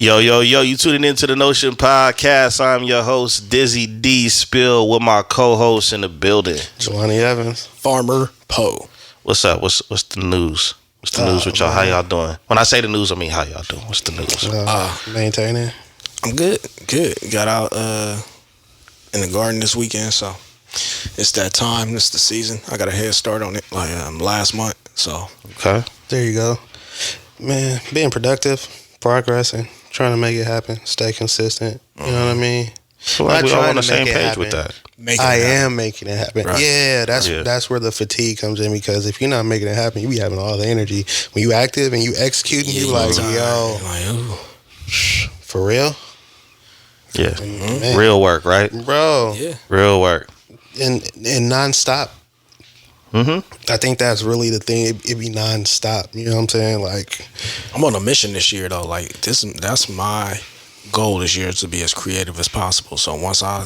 Yo, you tuning into the Notion podcast. I'm your host, Dizzy D Spill, with my co-host in the building, Jelani Evans. Farmer Poe. What's up? What's the news? What's the news with y'all? How y'all doing? When I say the news, I mean how y'all doing. What's the news? Maintaining. I'm good. Got out in the garden this weekend, so it's that time. It's the season. I got a head start on it like last month. So Okay. There you go. Man, being productive, progressing, trying to make it happen, stay consistent. You know what I mean? I feel like Not we all trying on the to same make it page happen. with that. I am making it happen. Right. Yeah, that's where the fatigue comes in, because if you're not making it happen, you be having all the energy. When you active and you executing, you like, yo, for real? Yeah. Man. Real work, right? Bro. Yeah. Real work. And nonstop. Mm-hmm. I think that's really the thing. It be nonstop. You know what I'm saying? Like, I'm on a mission this year though. Like that's my goal this year, to be as creative as possible. So once I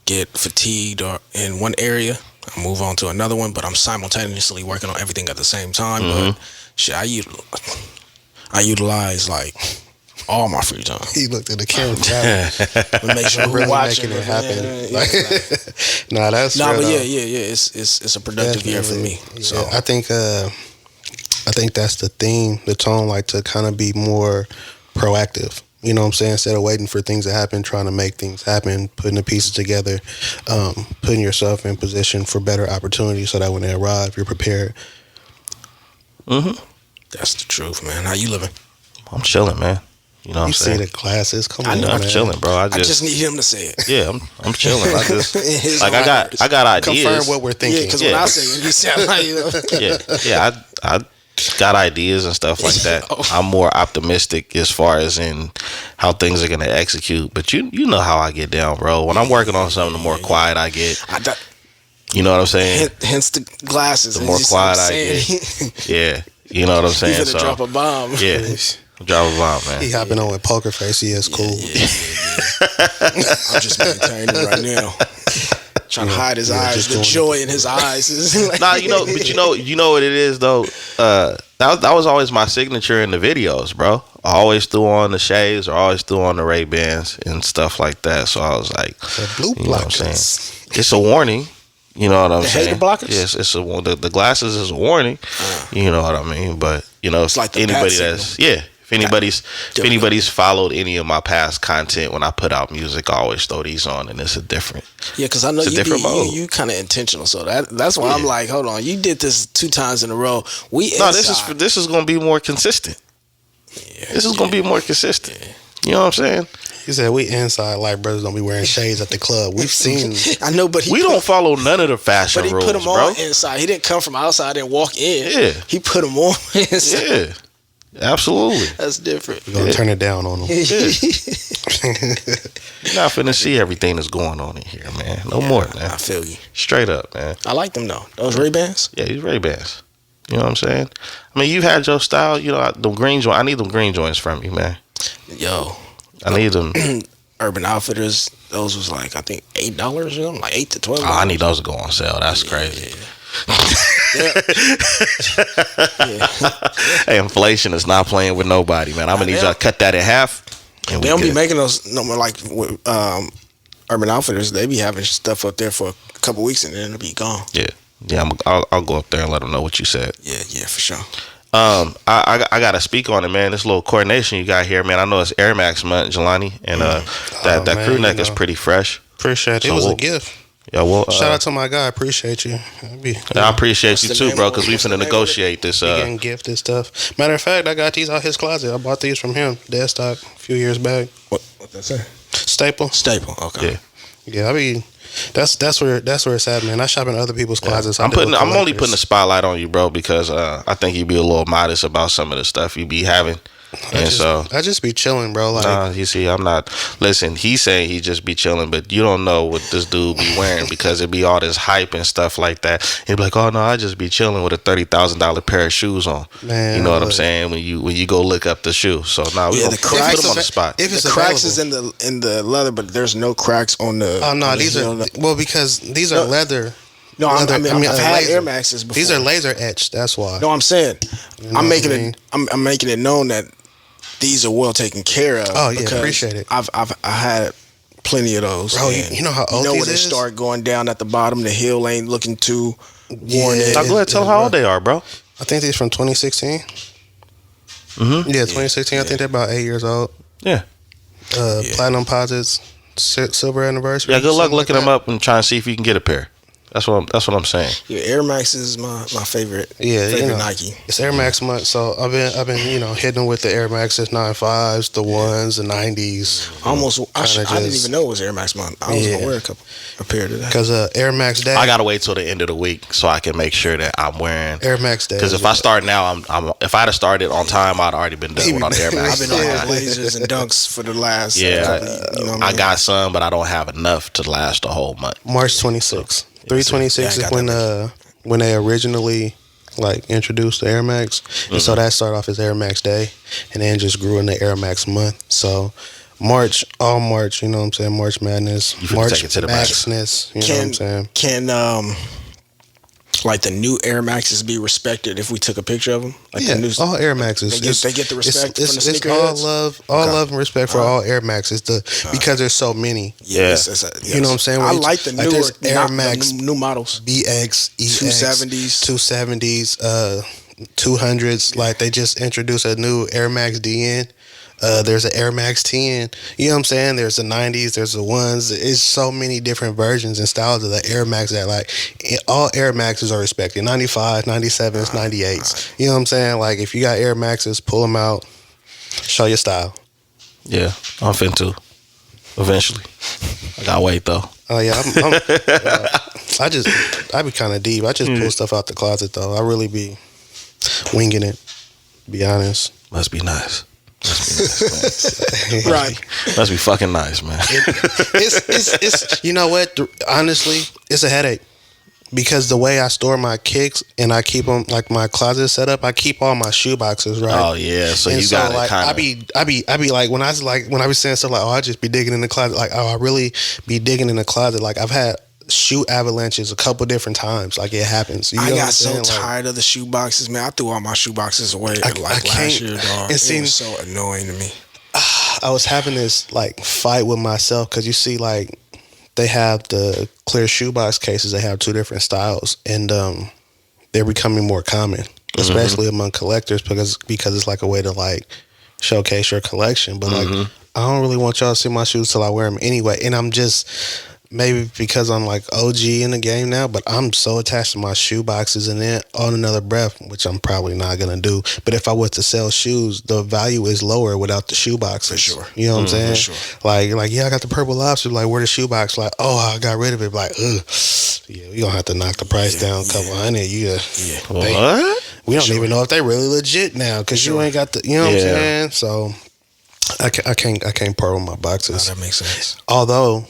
get fatigued or in one area, I move on to another one. But I'm simultaneously working on everything at the same time. But shit, I utilize like all my free time. he looked at the camera. Make sure really watching making it happen. Yeah. Nah, that's Nah, real, but though. yeah. It's a productive year for me. Yeah, So I think that's the theme, the tone, like to kind of be more proactive. You know what I'm saying? Instead of waiting for things to happen, trying to make things happen, putting the pieces together, putting yourself in position for better opportunities so that when they arrive, you're prepared. that's the truth, man. How you living? I'm chilling, man. You know what I'm You saying? see the glasses? Come I on, know, man. I'm chilling, bro. I I just just need him to say it. yeah, I'm chilling. I just His like words. I got ideas. Confirm what we're Yeah, thinking. because Yeah. when I say it, you sound like I got ideas and stuff like that. I'm more optimistic as far as in how things are gonna execute. But you know how I get down, bro. When I'm working on something, the more quiet I get. You know what I'm saying? Hence the glasses. The more quiet I get. Yeah, you know what I'm He's saying. gonna So drop a bomb. yeah, drop a bomb, man. He hopping on with poker face. He is cool. I'm just maintaining right now. Trying to hide his eyes, just the doing joy in his eyes. Is like, Nah, you know what it is though. That was always my signature in the videos, bro. I always threw on the shades, or always threw on the Ray-Bans and stuff like that. So I was like, The blue you know what I'm blockers. saying? It's a warning. You know what I'm The saying? hater blockers? Yes, it's the glasses is a warning. You know what I mean? But you know, It's like the anybody bat that's if anybody's followed any of my past content, when I put out music, I always throw these on, and it's a different. yeah, because I know It's a different mode. you kind of intentional. So that's why I'm like, hold on, you did this 2 times in a row. No, this is gonna be more consistent. This is gonna be more consistent. You know what I'm saying? He said we inside like brothers don't be wearing shades at the club. We've seen. I know, but We don't follow none of the fashion But he rules, put them bro. on inside. He didn't come from outside and walk in. Yeah. He put them on inside. Yeah, absolutely. That's different. We're gonna turn it down on them. You're not finna see everything that's going on in here, man. No more, man. I feel you. Straight up, man. I like them though. Those Ray-Bans. Yeah, these Ray-Bans. You know what I'm saying? I mean, you've had your style. You know, them green joints. I need them green joints from you, man. Yo, I need them. Urban Outfitters. Those was like I think $8 or something, like $8 to $12. Oh, I need those to go on sale. That's crazy. Hey, inflation is not playing with nobody, man. I'm gonna need y'all to cut that in half. And They we don't be good. making those no more like with, Urban Outfitters. They be having stuff up there for a couple weeks and then it'll be gone. Yeah. I'll go up there and let them know what you said. Yeah, for sure. I gotta speak on it, man. This little coordination you got here, man. I know it's Air Max month, Jelani, and that man, crew neck you is know. pretty fresh. Appreciate it. So It was we'll- a gift. Yeah, well, Shout out to my guy. Appreciate you. I appreciate you the too, name bro, of it? because we What's the finna name of it? negotiate this. Getting gifted stuff. Matter of fact, I got these out his closet. I bought these from him. Dead stock a few years back. What that say? Staple. Staple. Okay. Yeah. Yeah, I mean, that's where it's at, man. I shop in other people's closets. I'm only putting a spotlight on you, bro, because I think you be a little modest about some of the stuff you be having. And I just be chilling, bro. Like, nah, you see, I'm not. Listen, he's saying he just be chilling, but you don't know what this dude be wearing because it be all this hype and stuff like that. He'd be like, "Oh no, I just be chilling with a $30,000 pair of shoes on." Man, you know what I'm look. saying? When you go look up the shoe. So now we Yeah, gonna the put cracks him on the spot. if it's The cracks available. is in the leather, but there's no cracks on the. Oh no, on the these are heel. well because these are leather. No, I've had laser. Air Maxes before. These are laser etched. That's why. No, I'm saying You know I'm what making I mean? it. I'm making it known that these are well taken care of. Oh, yeah, appreciate it. I had plenty of those. Bro, you know how old when these they is? start going down at the bottom, the heel ain't looking too worn in. Now go ahead, tell them how old they are, bro. I think these from 2016. Mm-hmm. Yeah, 2016. I think they're about 8 years old. Yeah. Platinum Posits, silver anniversary. Yeah, good luck looking like them up and trying to see if you can get a pair. That's what I'm saying. Yeah, Air Max is my favorite. Yeah, favorite Nike. It's Air Max month, so I've been hitting with the Air Maxes 95s, the ones, the 90s. I didn't even know it was Air Max month. I was gonna wear a pair today. Because Air Max Day. I gotta wait till the end of the week so I can make sure that I'm wearing Air Max Day. Because if I start now, if I'd have started on time, I'd already been done with all the Air Max. I've been on lasers and dunks for the last. I got some, but I don't have enough to last the whole month. March 26th. 326 is when they originally introduced the Air Max, and so that started off as Air Max Day, and then just grew into Air Max month. So March, you know what I'm saying? March Madness, March take it to the max. Maxness, you know what I'm saying? Can the new Air Maxes be respected if we took a picture of them? All Air Maxes. They get the respect from the It's sneakerheads? all love and respect for all Air Maxes because there's so many. Yes. You know what I'm saying? I like the newer Air Max, new models. BX, EX, 270s, 200s. Like they just introduced a new Air Max DN. There's an Air Max 10. You know what I'm saying? There's the 90s. There's the ones. It's so many different versions and styles of the Air Max that all Air Maxes are respected. 95, 97s, 98s. You know what I'm saying? Like if you got Air Maxes, pull them out. Show your style. Yeah, I'm finna to. Eventually. I gotta wait though. Oh yeah, I be kind of deep. I just pull stuff out the closet though. I really be winging it. To be honest. Must be nice. Right. Must be fucking nice, man. It's you know what? Honestly, it's a headache because the way I store my kicks and I keep them my closet set up, I keep all my shoe boxes right. Oh yeah, so you got it kind of. I be like when I be saying stuff I just be digging in the closet. I really be digging in the closet. I've had shoe avalanches a couple different times. It happens. I got so tired of the shoe boxes, man. I threw all my shoe boxes away last year, dog. It was so annoying to me. I was having this fight with myself because you see they have the clear shoebox cases. They have two different styles, and they're becoming more common, especially among collectors because it's a way to showcase your collection. But I don't really want y'all to see my shoes till I wear them anyway, and I'm just. Maybe because I'm OG in the game now, but I'm so attached to my shoe boxes and then on another breath, which I'm probably not gonna do. But if I was to sell shoes, the value is lower without the shoe boxes. For sure. You know what I'm saying? For sure. I got the purple lobster. Where the shoe box? I got rid of it. Yeah, we gonna have to knock the price down a couple hundred. What? We don't even know if they really legit now because you ain't got the. You know what I'm saying? So I can't part with my boxes. No, that makes sense. Although.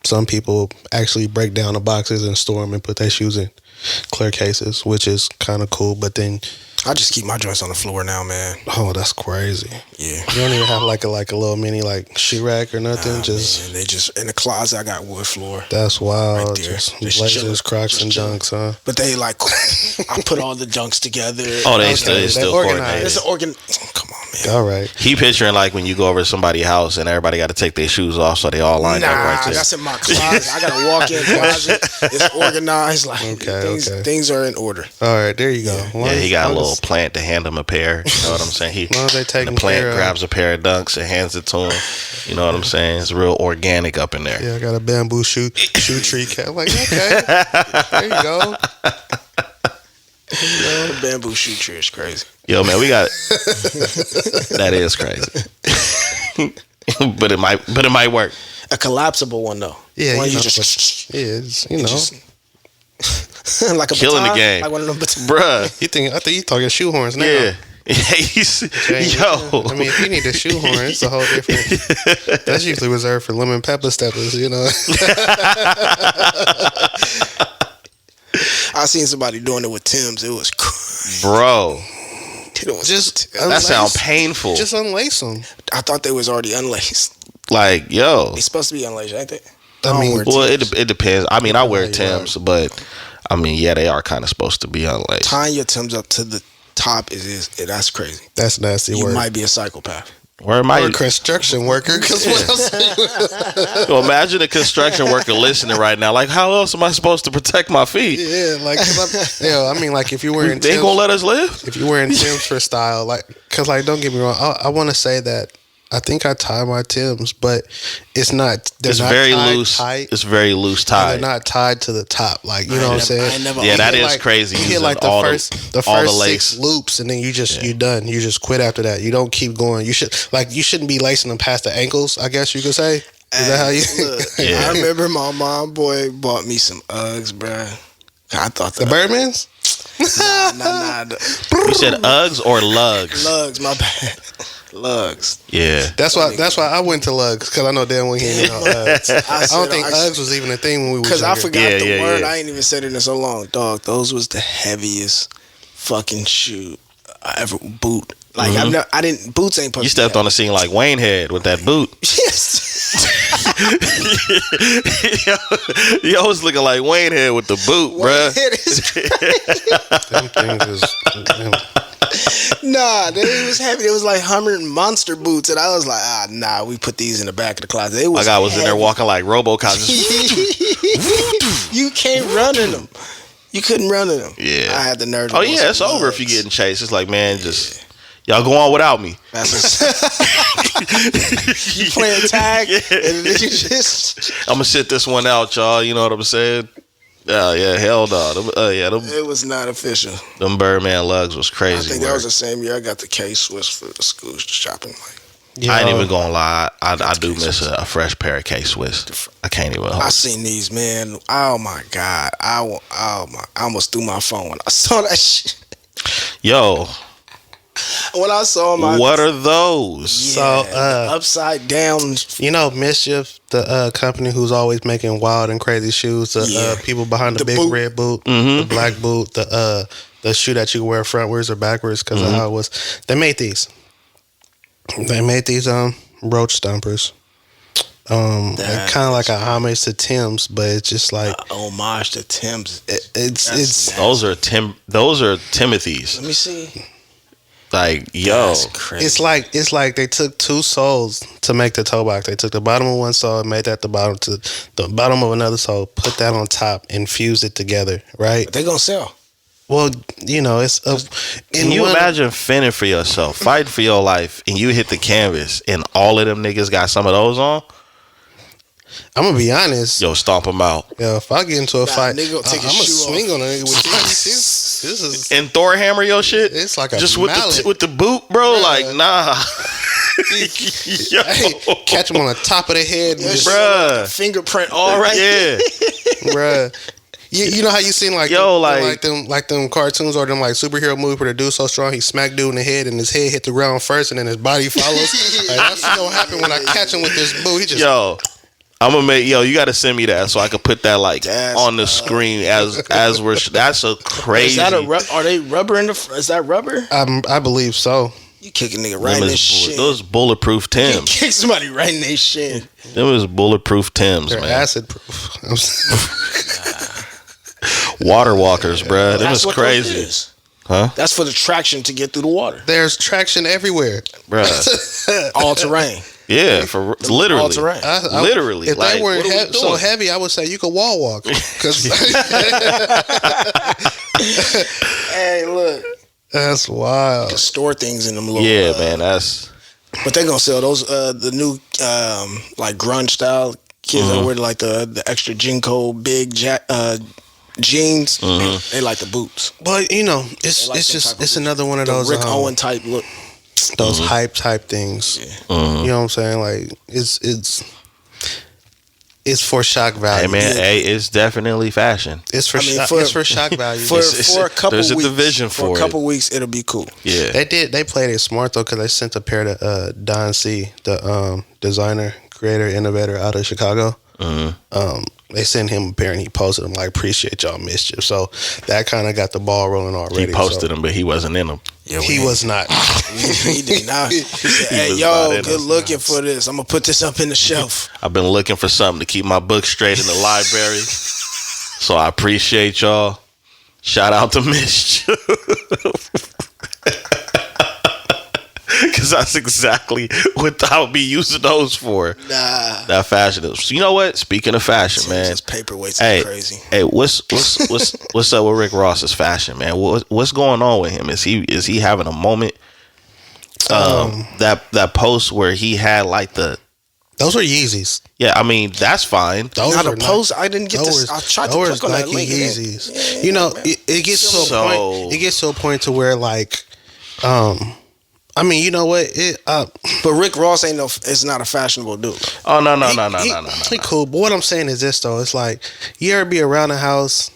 Some people actually break down the boxes and store them and put their shoes in clear cases, which is kind of cool. But then I just keep my joints on the floor now, man. Oh, that's crazy. Yeah. You don't even have like a little mini shoe rack or nothing. Man, they just in the closet. I got wood floor. That's wild. Right there. Just blazers, Crocs, and dunks, huh? But they I put all the dunks together. Oh, they still coordinated. It's an come on, man. All right. He picturing when you go over to somebody's house and everybody got to take their shoes off so they all line up right there. That's in my closet. I got a walk-in closet. It's organized. Things are in order. All right, there you go. Yeah, he got a little plant to hand him a pair. You know what I'm saying? The plant grabs a pair of dunks and hands it to him. You know what I'm saying? It's real organic up in there. Yeah, I got a bamboo shoe tree cat. Okay, there you go. The bamboo shoe tree is crazy. Yo, man, we got that is crazy. but it might work. A collapsible one though. Yeah, one it's like a killing baton, the game, like one of them bruh. I think you talking shoehorns now. Yeah. Yo, I mean, if you need a shoehorn, it's a whole different. That's usually reserved for lemon pepper steppers, you know. I seen somebody doing it with Tim's. It was crazy. Bro. That sounds painful. Just unlace them. I thought they was already unlaced. Yo, They supposed to be unlaced, ain't they? It depends. I mean, I wear Tim's, but I mean, yeah, they are kind of supposed to be unlaced. Tying your Tim's up to the cop that's crazy. That's nasty You work. might be a psychopath. Where am I? Or a construction worker. Because what else? Well, imagine a construction worker listening right now. Like, how else am I supposed to protect my feet? Yeah, like, I mean, like, if you were in They ain't gonna let us live. if you wearing Timbs for style, like, because, like, don't get me wrong, I want to say that I think I tie my Timbs, but it's not. It's not very tied loose. tight. It's very loose They're tied. not tied to the top, like, you know what I'm saying. Yeah, that is like, crazy. You using hit like the all first all the 6 lace. loops, and then you done. You just quit after that. You don't keep going. You shouldn't be lacing them past the ankles, I guess you could say. Is that how you? Look, Yeah. I remember my mom boy bought me some Uggs, bruh. I thought The Birdmans? Nah. You said Uggs or Lugs? Lugs, my bad. Lugs. Yeah. That's why I went to Lugs, because I know damn well he ain't no Uggs. I don't think Uggs was even a thing when we was Because I younger. forgot the word. I ain't even said it in so long. Dog, those was the heaviest fucking shoe I ever boot. Like I didn't boots ain't supposed You to stepped be on the scene like Wayne Head with that boot. Yes. Oh, You was looking like Wayne Head with the boot, bruh. Them things is, Nah, they was heavy. It was like Hummer monster boots, and I was like, nah, we put these in the back of the closet. It was My guy was in there heavy. walking like RoboCop. Just, You can't run in them. You couldn't run in them. Yeah. I had the nerve. oh yeah, it's over if you getting chased. It's like, man, just y'all go on without me. You playing tag, and then you just. I'm gonna sit this one out, y'all. You know what I'm saying? Yeah, hell no. Them It was not official. them Birdman lugs was I crazy. think that was the same year I got the K-Swiss for the school shopping. Like, I ain't even gonna lie. I do miss a fresh pair of K-Swiss. I can't even hold I it. seen these, man. Oh my god. I almost threw my phone when I saw that shit. Yo, When I saw my what are those? So, the upside down. you know, Mischief, the company who's always making wild and crazy shoes. The people behind the big boot. red boot, the black boot, the shoe that you wear frontwards or backwards because of how it was. They made these. They made these roach stompers. Kind of like a homage to Tim's, but it's just like Homage to Tim's. it's Those are Timothy's. Let me see. Like, yo, That's crazy. it's like they took 2 soles to make the toe box. They took the bottom of one sole and made that the bottom to the bottom of another sole, put that on top, and fused it together, right? They gonna sell. Well, you know, it's can you imagine fending for yourself, fighting for your life, and you hit the canvas, and all of them niggas got some of those on? I'm gonna be honest. Yo, stomp them out. Yo, if I get into a fight, nigga gonna take I'm his gonna shoe swing off. on a nigga with this. This is And Thor hammer your shit. It's like a just mallet. with the boot, bro. Yeah. Like, nah. Yo. hey, catch him on the top of the head, and just, Bruh. Fingerprint all right. Yeah. bruh. You know how you seen like Yo, like them cartoons or them like superhero movie where the dude's so strong he smack dude in the head and his head hit the ground first and then his body follows. Like, that's what's gonna happen when I catch him with this boot. He just Yo, I'm gonna make you got to send me that so I can put that like That's on the screen as we're. That's a crazy. Is that are they rubber in the? Is that rubber? I believe so. You kick a nigga right in his shin. Those bulletproof You Tims. kick somebody right in their shin. Them is bulletproof Tims, They're man. acid proof. Water walkers, bruh. Them That's is what crazy, those is. huh, That's for the traction to get through the water. There's traction everywhere. bruh? All terrain. Yeah, for All literally. terrain. Literally, If like, they weren't what are we so doing? heavy, I would say you could wall walk. Cause Hey, look. that's wild. Can store things in them little. Yeah, man. That's But they gonna sell those the new like grunge style kids that wear like the extra Jinko big jeans. They like the boots. But you know, it's like them just type of it's another one of The those Rick Owen type look. those hype type things. You know what I'm saying? Like it's for shock value. hey, man. Yeah. Hey, it's definitely fashion. It's for it's for shock value. For a couple there's a weeks, division for for a couple weeks, it'll be cool. Yeah, They played it smart though because they sent a pair to Don C, the designer, creator, innovator out of Chicago. They sent him a pair and he posted them like appreciate y'all Mischief. So that kind of got the ball rolling already. he posted them, but he wasn't in them. Yeah, He was not. He did not. He said, "Hey, was not yo, in good us. looking for this. I'm gonna put this up in the shelf." I've been looking for something to keep my book straight in the library. So I appreciate y'all. Shout out to Mischief. because that's exactly what I would be using those for. Nah. That fashion is. You know what? Speaking of fashion, man. This paperweight's crazy. Hey, what's up with Rick Ross's fashion, man? What's going on with him? Is he having a moment? That post where he had like those were Yeezys. Yeah, I mean that's fine. Those not a post. I didn't get this. I tried to click on that link. Yeezys. Yeah, you know, it gets to a point. It gets to a point to where like, I mean, you know what? But Rick Ross ain't no. It's not a fashionable dude. Oh no. He cool. But what I'm saying is this though. It's like you ever be around the house.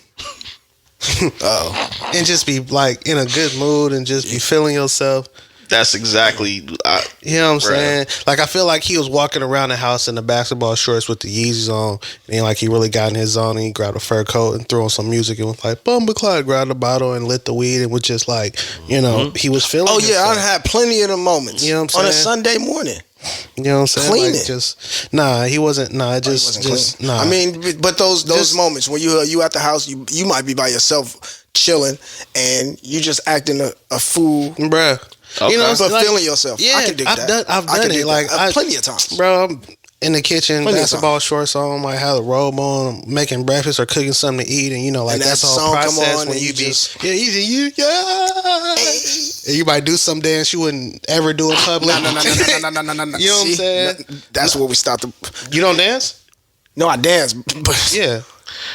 And just be like in a good mood and just be feeling yourself. That's exactly. You know what I'm saying? Like I feel like he was walking around the house in the basketball shorts with the Yeezys on, and like he really got in his zone. And he grabbed a fur coat and threw on some music and was like, "Bumba Clyde," grabbed a bottle and lit the weed and was just like, you know, he was feeling. Oh yeah, I had plenty of the moments. You know what I'm saying? On a Sunday morning. You know what I'm saying? Clean like it. Just he wasn't. Nah, just nah. I mean, but those moments when you at the house, you might be by yourself chilling, and you just acting a fool, bruh. Okay. You know, but like, feeling yourself. Yeah, I can do that. I've done it like plenty of times, bro. I'm in the kitchen, basketball shorts on, like have a robe on, making breakfast or cooking something to eat, and you know, like that's all process when you be and you might do some dance you wouldn't ever do in public. No. You know what I'm saying? That's where we start to. You don't dance? No, I dance, but yeah.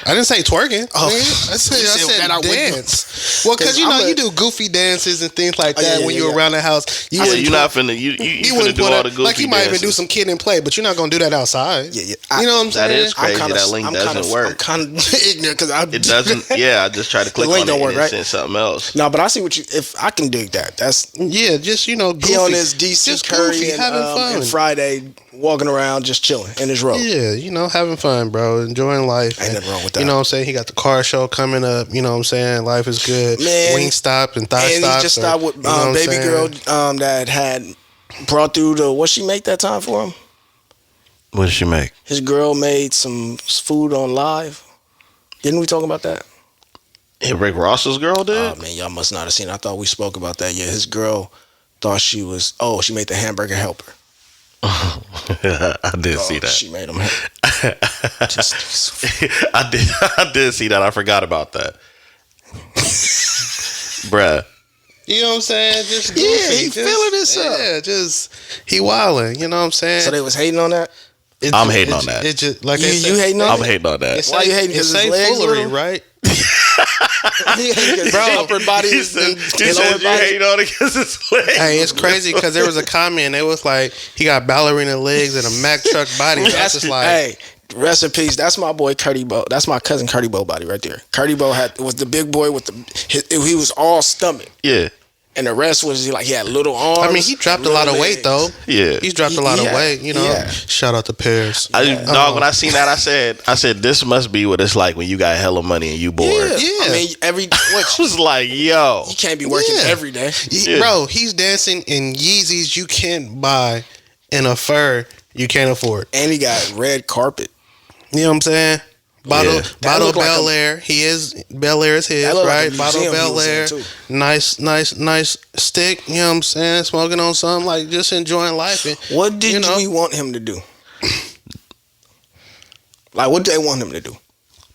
I didn't say twerking. Oh, I said dance. Well, because you know you do goofy dances and things like that when you're around the house. You not finna you wouldn't do all the goofy like you might dances. even do some kid and play, but you're not gonna do that outside. Yeah. You know what I'm saying? That is crazy. That link doesn't work. I'm kind of ignorant because it doesn't. Yeah, I just tried to click on it and it sent something else. No, but I see what you. If I can dig that, that's just you know goofy. He on his DC just Curry goofy, having fun. And Friday walking around just chilling in his robe. Yeah, you know, having fun, bro, enjoying life. Ain't nothing wrong with that. You know what I'm saying? He got the car show coming up. You know what I'm saying? Life is good. Man, Wingstop and Thigh Stops. And he just stopped with baby girl that had brought through the what she make that time for him. What did she make? His girl made some food on live. Didn't we talk about that? Yeah, Rick Ross's girl did? Oh man, y'all must not have seen it. I thought we spoke about that. Yeah, his girl thought she was she made the hamburger helper. I did see that. She made him. I did see that. I forgot about that. Bruh. You know what I'm saying? Just goofy. Yeah, he feeling himself. Yeah, just he wilding. You know what I'm saying? So they was hating on that. I'm hating on that. It just like you hating on. I'm hating on that. Why you hating? Because his legs foolery, right? Bro, upper body he said you hating on it because his legs. Hey, it's crazy because there was a comment. It was like he got ballerina legs and a Mack truck body. That's just like, hey, rest in peace. That's my boy Curdy Bo. That's my cousin Curdy Bo body right there. Curdy Bo was the big boy with he was all stomach. Yeah. And the rest was he had little arms. I mean, he dropped a lot of weight though. Yeah, he's dropped a lot of weight. You know, shout out to Paris. Dog, when I seen that, I said, this must be what it's like when you got hella money and you bored. Yeah. I mean, I was like, yo, you can't be working every day, bro. He's dancing in Yeezys you can't buy, in a fur you can't afford, and he got red carpet. You know what I'm saying? Bottle Bel Air. He is Bel Air is his, right? Like Bottle Bel Air. Nice stick. You know what I'm saying? Smoking on something, like just enjoying life. And, what did we want him to do? Like, what do they want him to do?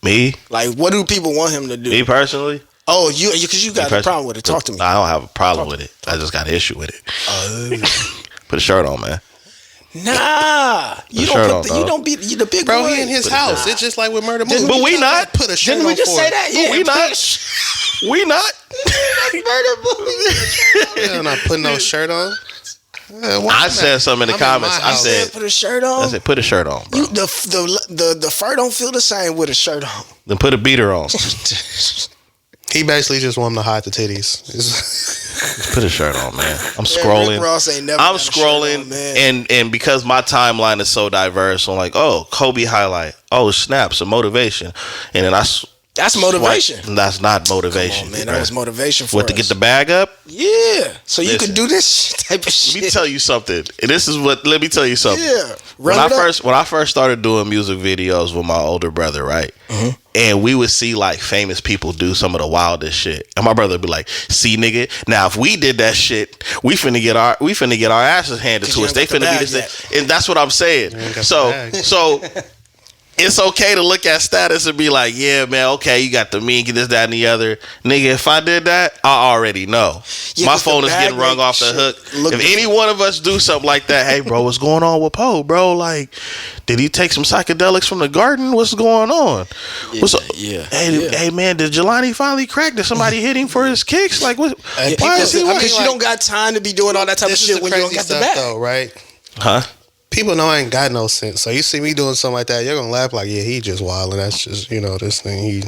Me? Like, what do people want him to do? Me personally? Oh, because you got a problem with it. Talk to me. I don't have a problem with it. I just got an issue with it. Put a shirt on, man. Nah, you don't be the big bro. boy. He in his house. It's just like with Murder Moon. But we not put a shirt on. Didn't we just say that? Yeah, we not. We not. Murder Moon. I'm not putting no shirt on. I said something in the comments. I said, put a shirt on. I said, put a shirt on, bro. The fur don't feel the same with a shirt on. Then put a beater on. He basically just want him to hide the titties. Put a shirt on, man. I'm scrolling. Rick Ross ain't never I'm scrolling, and because my timeline is so diverse, I'm like, oh, Kobe highlight. Oh, snaps, some motivation, and then That's motivation. That's not motivation. Come on, man. That was motivation for what, to get the bag up? Yeah. So you could do this type of shit. Let me tell you something. Let me tell you something. Yeah. When I first started doing music videos with my older brother, right? Mm-hmm. And we would see like famous people do some of the wildest shit. And my brother would be like, see, nigga, now if we did that shit, we finna get our asses handed to us. They finna be this. And that's what I'm saying. So it's okay to look at status and be like, yeah, man, okay, you got the me, get this, that, and the other. Nigga, if I did that, I already know. Yeah, my phone is getting rung off the hook. If any one of us do something like that, hey, bro, what's going on with Poe, bro? Like, did he take some psychedelics from the garden? What's going on? Yeah, what's up? Hey, man, did Jelani finally crack? Did somebody hit him for his kicks? Like, what? Why is he? Because you don't got time to be doing all that type of shit when you don't got the bag. Though, right? Huh? People know I ain't got no sense. So you see me doing something like that, you're gonna laugh like, yeah, he just wild, and that's just, this thing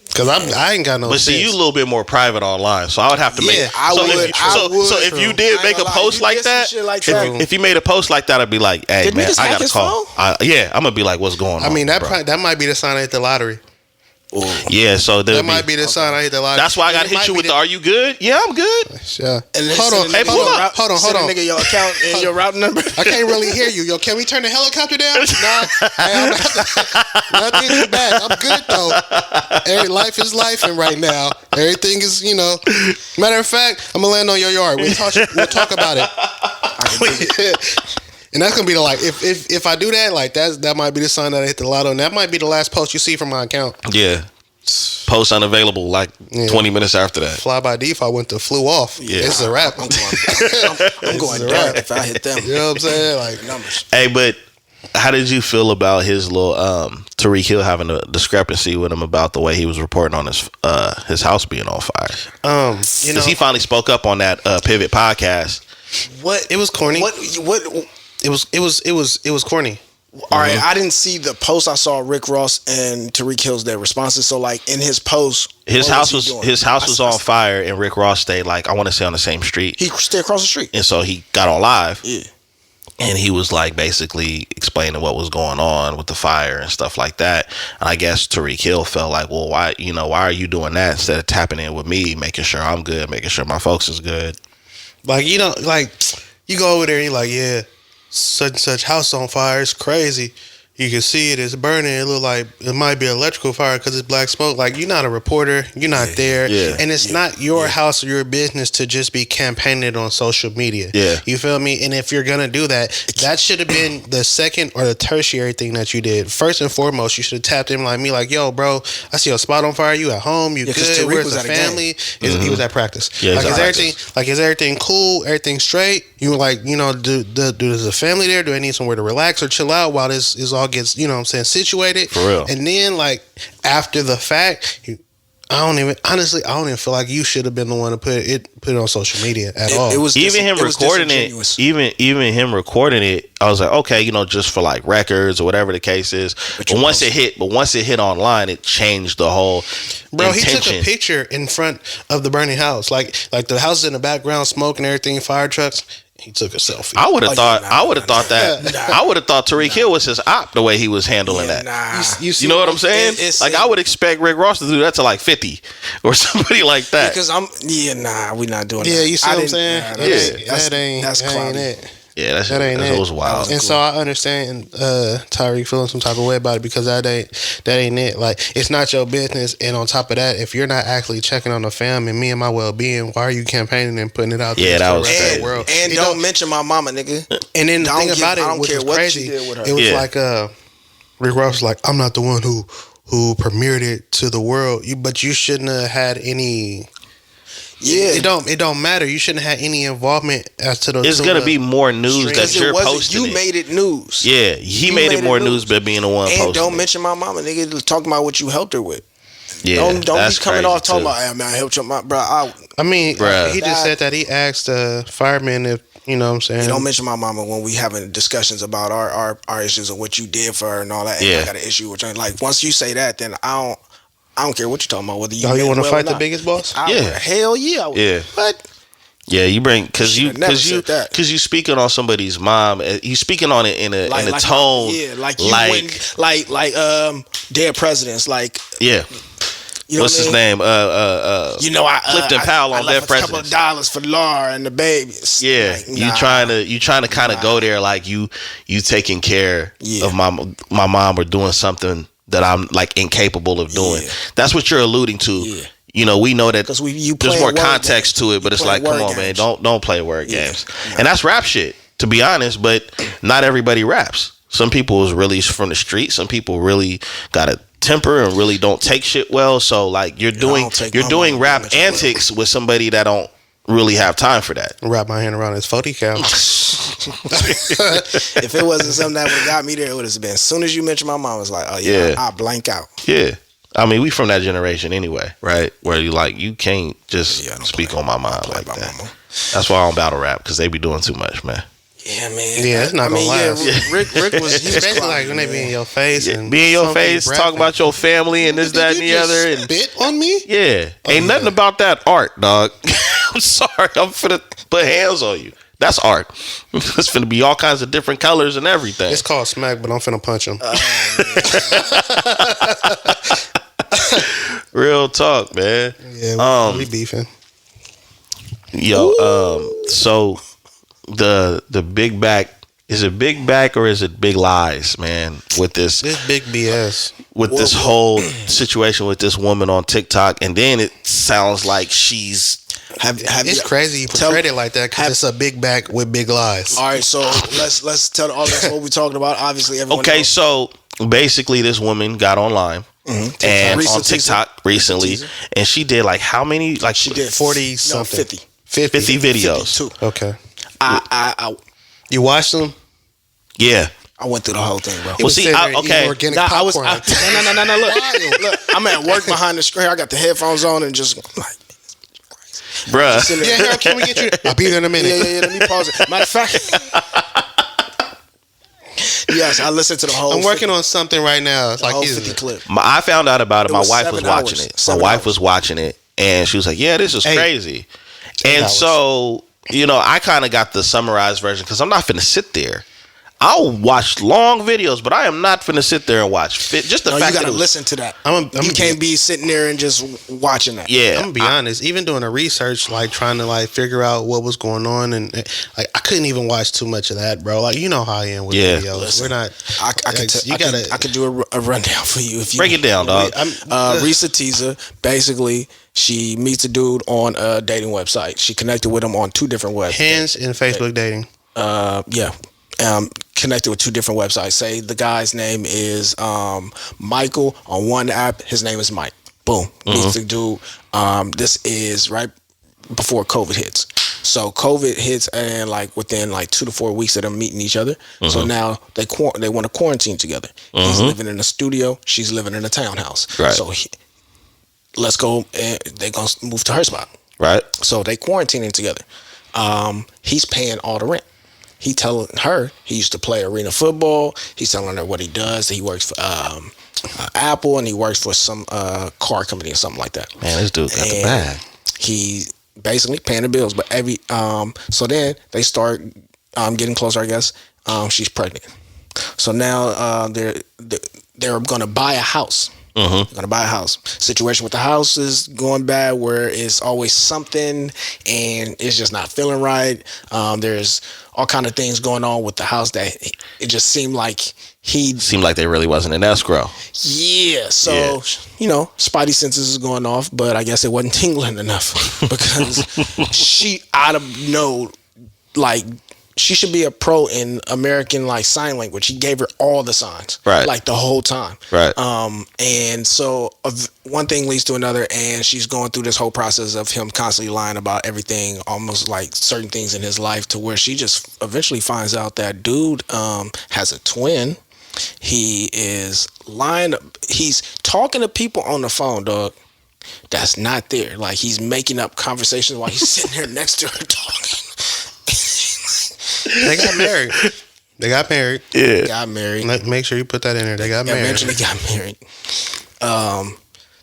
because I ain't got no sense. But see, you a little bit more private online, so I would have to make. So if you did make a post like that, if you made a post like that, I'd be like, hey, man, I got to call. I'm gonna be like, what's going on? I mean, that might be the sign I hit the lottery. Ooh. Yeah, so that might be the sign I hit the lottery. That's why I got to hit you with the "Are you good?" Yeah, I'm good. Yeah. Hold on. Nigga, your account and your route number. I can't really hear you. Yo, can we turn the helicopter down? Nah. Nothing's bad. I'm good though. Life is life, and right now everything is, Matter of fact, I'm gonna land on your yard. We'll talk about it. And that's gonna be if I do that, like that might be the sign that I hit the lotto, and that might be the last post you see from my account. Yeah, post unavailable 20 minutes after that. Fly by default flew off. Yeah, it's a wrap. I'm going down if I hit them. You know what I'm saying? Like numbers. Hey, but how did you feel about his little Tariq Hill having a discrepancy with him about the way he was reporting on his house being on fire? Because he finally spoke up on that Pivot podcast. What it was corny. What It was corny. All right, I didn't see the post. I saw Rick Ross and Tariq Hill's their responses. So like in his post, his house was on fire, and Rick Ross stayed I want to say on the same street. He stayed across the street, and so he got on live. Yeah, and he was basically explaining what was going on with the fire and stuff like that. And I guess Tariq Hill felt like, well, why are you doing that instead of tapping in with me, making sure I'm good, making sure my folks is good. You go over there and you're like, yeah, such and such house on fire. It's crazy. You can see it. It's burning. It look like it might be electrical fire because it's black smoke. You're not a reporter. You're not there. Yeah. And it's not your house or your business to just be campaigning on social media. Yeah. You feel me? And if you're going to do that, that should have been the second or the tertiary thing that you did. First and foremost, you should have tapped in like me, like, yo, bro, I see your spot on fire. You at home. You good. Where's the family? He was at practice. Yeah, is everything cool? Everything straight? You were like, does the family there? Do I need somewhere to relax or chill out while this is all gets, situated? For real. And then after the fact, I don't even feel like you should have been the one to put it on social media at all. It was even him recording it. Even him recording it, I was like, okay, just for records or whatever the case is. But once it hit online, it changed the whole. Bro, intention. He took a picture in front of the burning house, like the house in the background, smoke and everything, fire trucks. He took a selfie. I would have thought Tariq Hill was his op the way he was handling that. You know what I'm saying? I would expect Rick Ross to do that to 50 or somebody like that. Because we're not doing that. Yeah, you see what I'm saying? That's cloudy. It. Yeah, that was wild. And so I understand Tyreek feeling some type of way about it because that ain't it. It's not your business. And on top of that, if you're not actually checking on the fam and me and my well-being, why are you campaigning and putting it out there? Yeah, that was the world? And don't mention my mama, nigga. And then the thing about it, which was crazy, it was Rick Ross was like, I'm not the one who premiered it to the world. But you shouldn't have had any. Yeah, it don't matter. You shouldn't have any involvement as to the. It's gonna be more news that you're posting. You made it news. Yeah, he made it more news by being the one posting. And don't mention my mama, nigga. Talking about what you helped her with. Yeah, don't be coming off talking about, hey, man, I helped your mom, bro. He just said that he asked the fireman if. You know what I'm saying? You don't mention my mama when we having discussions about our issues of what you did for her and all that. And I got an issue with her. Once you say that, then I don't care what you're talking about. Whether you want to fight the biggest boss? Hell yeah. Yeah. What? Yeah, you bring because you speaking on somebody's mom. You speaking on it in a tone. Like dead presidents. Like yeah. What's his name? Clifton Powell on Dead Presidents. A couple of dollars for Laura and the babies. Yeah, like, you trying to kind of go there like you taking care of my mom or doing something that I'm like incapable of doing. Yeah. That's what you're alluding to. Yeah. You know, we know that there's more context to it, but it's like, come on, man, don't play word games. And that's rap shit, to be honest. But not everybody raps. Some people is really from the street. Some people really got a temper and really don't take shit well. So like you're doing rap antics with somebody that don't really have time for that. Wrap my hand around his 40 count. If it wasn't something that would have got me there, it would have been. As soon as you mentioned my mom, I was like, oh yeah, I blank out. Yeah. I mean, we from that generation anyway, right? Where you can't just speak on my mom like that. Mama. That's why I don't battle rap, because they be doing too much, man. Yeah, man. Yeah, it's not gonna last. Yeah, Rick was especially like when they be in your face and be in your face, talk about your family and this, that, and the other, and spit on me. Yeah, ain't nothing about that art, dog. I'm sorry, I'm finna put hands on you. That's art. It's finna be all kinds of different colors and everything. It's called smack, but I'm finna punch him. Real talk, man. Yeah, we beefing. Yo, so the big back, is it big back or is it big lies, man? With this big BS, with this whole situation with this woman on TikTok, and then it sounds like she's. It's crazy you portrayed it like that, because it's a big back with big lies. All right, so let's tell the audience what we're talking about. Obviously, everyone. Okay, so basically, this woman got online. Mm-hmm. And on TikTok recently, and she did like how many? Like she did 40 something, 50 videos. 52. Okay. I you watched them? Yeah. I went through the whole thing, bro. Well, see, okay. No. Look, I'm at work behind the screen. I got the headphones on and just like, bruh. Yeah, can we get you? I'll be there in a minute. Yeah. Let me pause it. Matter of fact. Yes, I listened to the whole. I'm working on something right now. It's like whole 50 clip. I found out about it. My wife was watching it. My wife was watching it, and she was like, "Yeah, this is crazy." And so, I kind of got the summarized version, because I'm not finna sit there. I'll watch long videos, but I am not finna sit there and watch just the fact you gotta listen to that. You can't be sitting there and just watching that. Yeah, I'm gonna be honest. Even doing a research, like trying to like figure out what was going on, and like I couldn't even watch too much of that, bro. Like, you know how I am with videos. Listen, we're not. I could do a rundown for you if you break it down, dog. Risa Teaser, basically, she meets a dude on a dating website. She connected with him on 2 different websites. Hinge and Facebook dating. Yeah. Connected with 2 different websites. Say the guy's name is Michael on one app. His name is Mike. Boom. Meets the dude. This is right before COVID hits. So COVID hits, and like within like 2 to 4 weeks of them meeting each other. So now they want to quarantine together. He's living in a studio. She's living in a townhouse. Right. So let's go. They're gonna move to her spot. Right. So they quarantining together. He's paying all the rent. He telling her he used to play arena football. He's telling her what he does. That he works for Apple, and he works for some car company or something like that. Man, this dude got the bag. He basically paying the bills, but so then they start getting closer. I guess she's pregnant. So now they're gonna buy a house. They're gonna buy a house. Situation with the house is going bad, where it's always something and it's just not feeling right. There's all kind of things going on with the house that it just seemed like they really wasn't in escrow. Yeah, so spidey senses is going off, but I guess it wasn't tingling enough because she out of she should be a pro in American like sign language. He gave her all the signs, right, like the whole time, right. And so one thing leads to another, and she's going through this whole process of him constantly lying about everything, almost like certain things in his life, to where she just eventually finds out that dude has a twin. He is lying. He's talking to people on the phone, dog. That's not there. Like, he's making up conversations while he's sitting there next to her talking. They got married. Yeah. Got married. Make sure you put that in there. They got married. Eventually got married.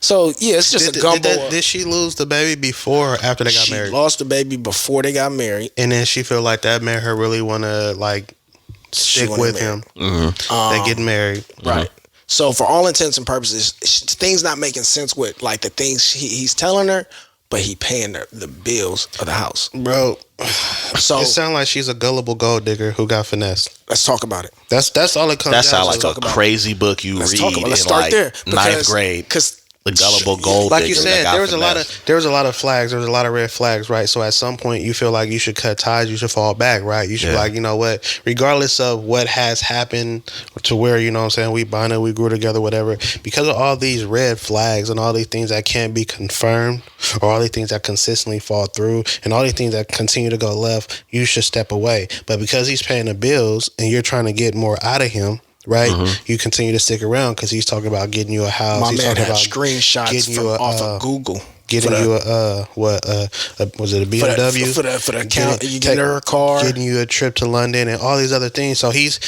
So yeah, it's just a gumbo. Did she lose the baby before or after they got married? She lost the baby before they got married, and then she feel like that made her really want to like stick with him. They get married, right? So for all intents and purposes, things not making sense with like the things he's telling her, but he paying the bills of the house, bro. So it sounds like she's a gullible gold digger who got finessed. Let's talk about it. That's all it comes. That sounds like a crazy book you read Let's in start like there, ninth grade. Because the gullible gold like digger. You said, there was a lot of flags. There was a lot of red flags, right? So at some point, you feel like you should cut ties. You should fall back, right? You should be like, you know what? Regardless of what has happened to where, you know what I'm saying, we bonded, we grew together, whatever. Because of all these red flags and all these things that can't be confirmed, or all these things that consistently fall through, and all these things that continue to go left, you should step away. But because he's paying the bills and you're trying to get more out of him, right? You continue to stick around because he's talking about getting you a house. My he's man talking had about screenshots off of Google. Getting you was it a BMW for the account? You getting her a car, getting you a trip to London, and all these other things. So he's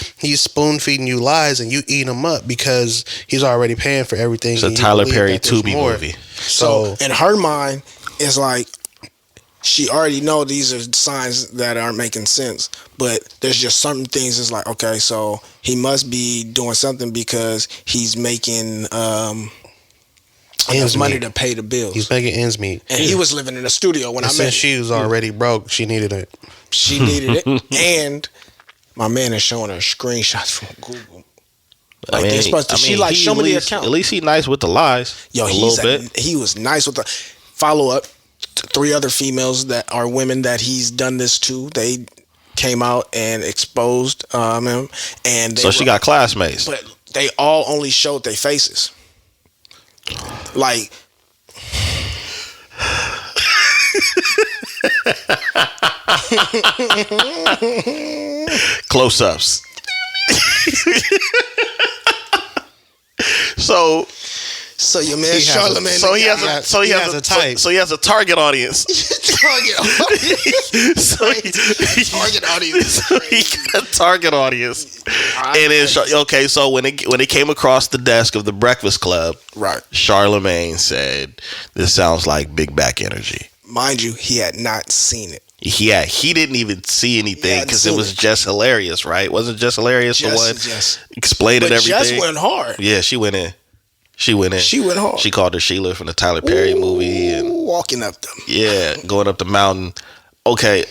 spoon feeding you lies, and you eat them up because he's already paying for everything. It's a Tyler Perry Tubi movie. So in her mind, it's like she already know these are signs that aren't making sense, but there's just certain things. It's like, okay, so he must be doing something because he's making enough money to pay the bills. He's making ends meet, and he was living in a studio when I met him. Since she was already broke, she needed it. She needed it, and my man is showing her screenshots from Google. Like they're supposed to. She like show me the account. At least he nice with the lies. Yo, he was nice with the follow up. 3 other females that are women that he's done this to. They came out and exposed him, and so she got classmates, but they all only showed their faces. Like, close-ups. So your man Charlamagne. So he has a type. So he has a target audience. Target audience. Target audience. So he got a target audience. And then okay, so when it came across the desk of the Breakfast Club, right? Charlamagne said, "This sounds like big back energy." Mind you, he had not seen it. Yeah, he didn't even see anything because it was just hilarious, right? Wasn't just hilarious the one explained it everything. Jess went hard. Yeah, she went in. She went hard. She called her Sheila from the Tyler Perry movie and walking up them. Yeah, going up the mountain. Okay,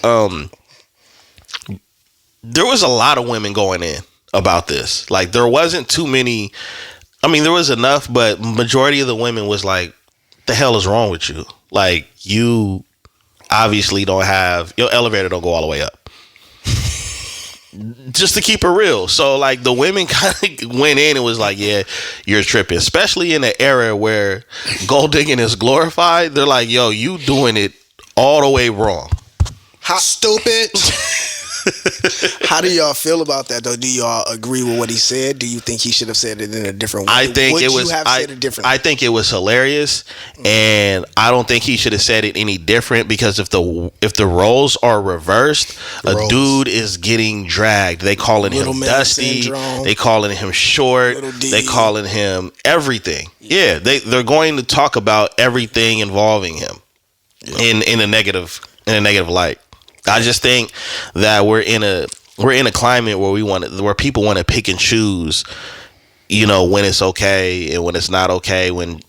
there was a lot of women going in about this. Like there wasn't too many. I mean, there was enough, but majority of the women was like, "The hell is wrong with you? Like you obviously don't have your elevator don't go all the way up." Just to keep it real. So like the women kind of went in and was like, yeah, you're tripping. Especially in an era where gold digging is glorified. They're like, yo, you doing it all the way wrong. How stupid. How do y'all feel about that though? Do y'all agree with what he said? Do you think he should have said it in a different way? I think it was. I think it was hilarious, and I don't think he should have said it any different because if the roles are reversed, a dude is getting dragged. They calling him Dusty. Syndrome. They calling him short. They calling him everything. Yeah, they're going to talk about everything involving him in a negative light. I just think that we're in a climate where people want to pick and choose, you know, when it's okay and when it's not okay. When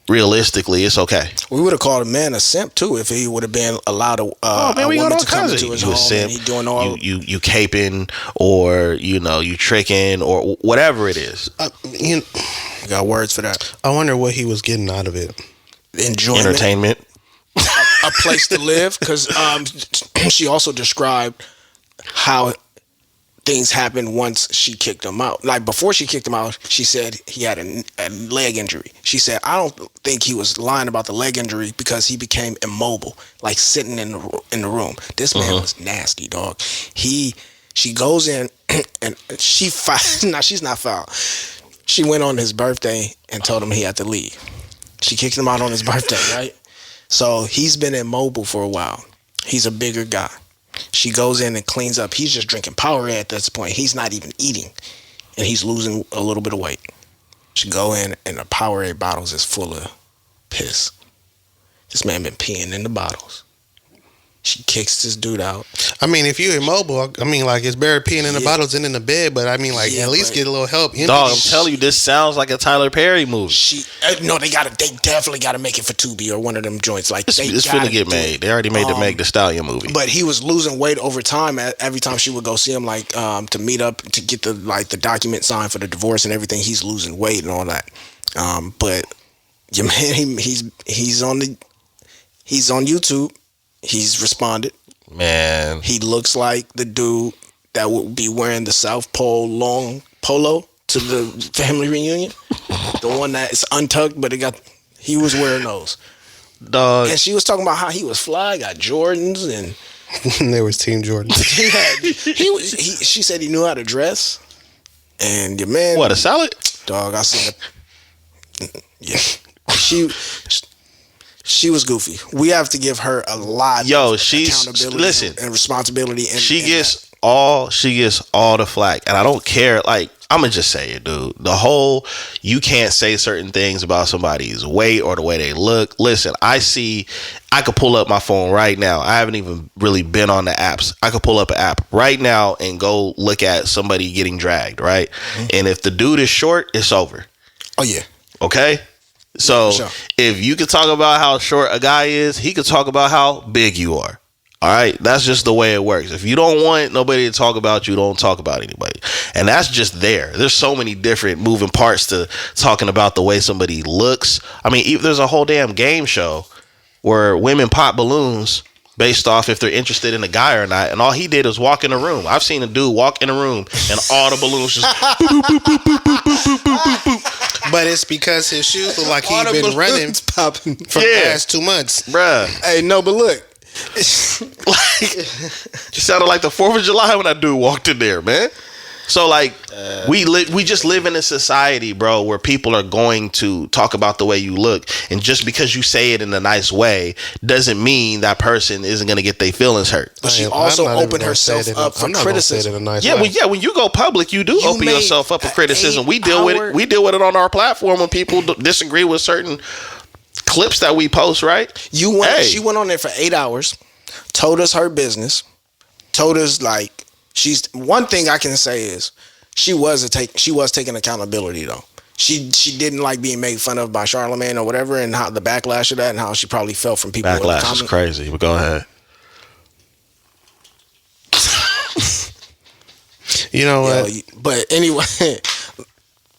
realistically, it's okay. We would have called a man a simp too if he would have been allowed a woman to come into his home. Simp, and he doing all you caping or you tricking or whatever it is. You got words for that. I wonder what he was getting out of it. Enjoyment, entertainment. A place to live, because she also described how things happened once she kicked him out. Like before she kicked him out, she said he had a leg injury. She said, I don't think he was lying about the leg injury because he became immobile, like sitting in the room. This man was nasty, dog. She goes in and she's not foul. She went on his birthday and told him he had to leave. She kicked him out on his birthday, right? So he's been immobile for a while. He's a bigger guy. She goes in and cleans up. He's just drinking Powerade at this point. He's not even eating. And he's losing a little bit of weight. She go in and the Powerade bottles is full of piss. This man been peeing in the bottles. She kicks this dude out. I mean, if you're immobile, I mean, like, it's better peeing in the bottles than in the bed, but I mean, like, at least get a little help. Dog, I'm telling you, this sounds like a Tyler Perry movie. No, they definitely gotta make it for Tubi or one of them joints. Like, it's finna get made. They already made the Meg Thee Stallion movie. But he was losing weight over time. Every time she would go see him, like, to meet up to get the document signed for the divorce and everything, he's losing weight and all that. But your man, he's on YouTube. He's responded. Man, he looks like the dude that would be wearing the South Pole long polo to the family reunion. The one that is untucked, but he was wearing those. Dog. And she was talking about how he was fly, got Jordans, and there was Team Jordan. She said he knew how to dress. And your man, what, a salad? Dog, I seen it. Yeah, she was goofy. We have to give her a lot of accountability and responsibility. And she gets all the flack, and I don't care. Like, I'm gonna just say it, dude. The whole you can't say certain things about somebody's weight or the way they look. Listen, I could pull up my phone right now. I haven't even really been on the apps. I could pull up an app right now and go look at somebody getting dragged, right? Mm-hmm. And if the dude is short, it's over. Oh yeah. Okay. So if you could talk about how short a guy is, he could talk about how big you are. All right. That's just the way it works. If you don't want nobody to talk about you, don't talk about anybody. And that's just there. There's so many different moving parts to talking about the way somebody looks. I mean, there's a whole damn game show where women pop balloons based off if they're interested in a guy or not. And all he did was walk in a room. I've seen a dude walk in a room and all the balloons just boop, boop, boop, boop, boop, boop, boop, boop, boop, boop. But it's because his shoes look like he's been running popping for the last 2 months. Bruh. Hey, no, but look. It sounded like the 4th of July when that dude walked in there, man. So, like, we just live in a society, bro, where people are going to talk about the way you look. And just because you say it in a nice way doesn't mean that person isn't going to get their feelings hurt. But she also opened herself up for criticism. When you go public, you do open yourself up for criticism. We deal with it. We deal with it on our platform when people disagree with certain clips that we post, right? She went on there for 8 hours, told us her business, told us, like, one thing I can say is she was taking accountability though. She didn't like being made fun of by Charlamagne or whatever, and how the backlash of that and how she probably felt from people. Backlash is crazy, but go ahead. You know what? But anyway,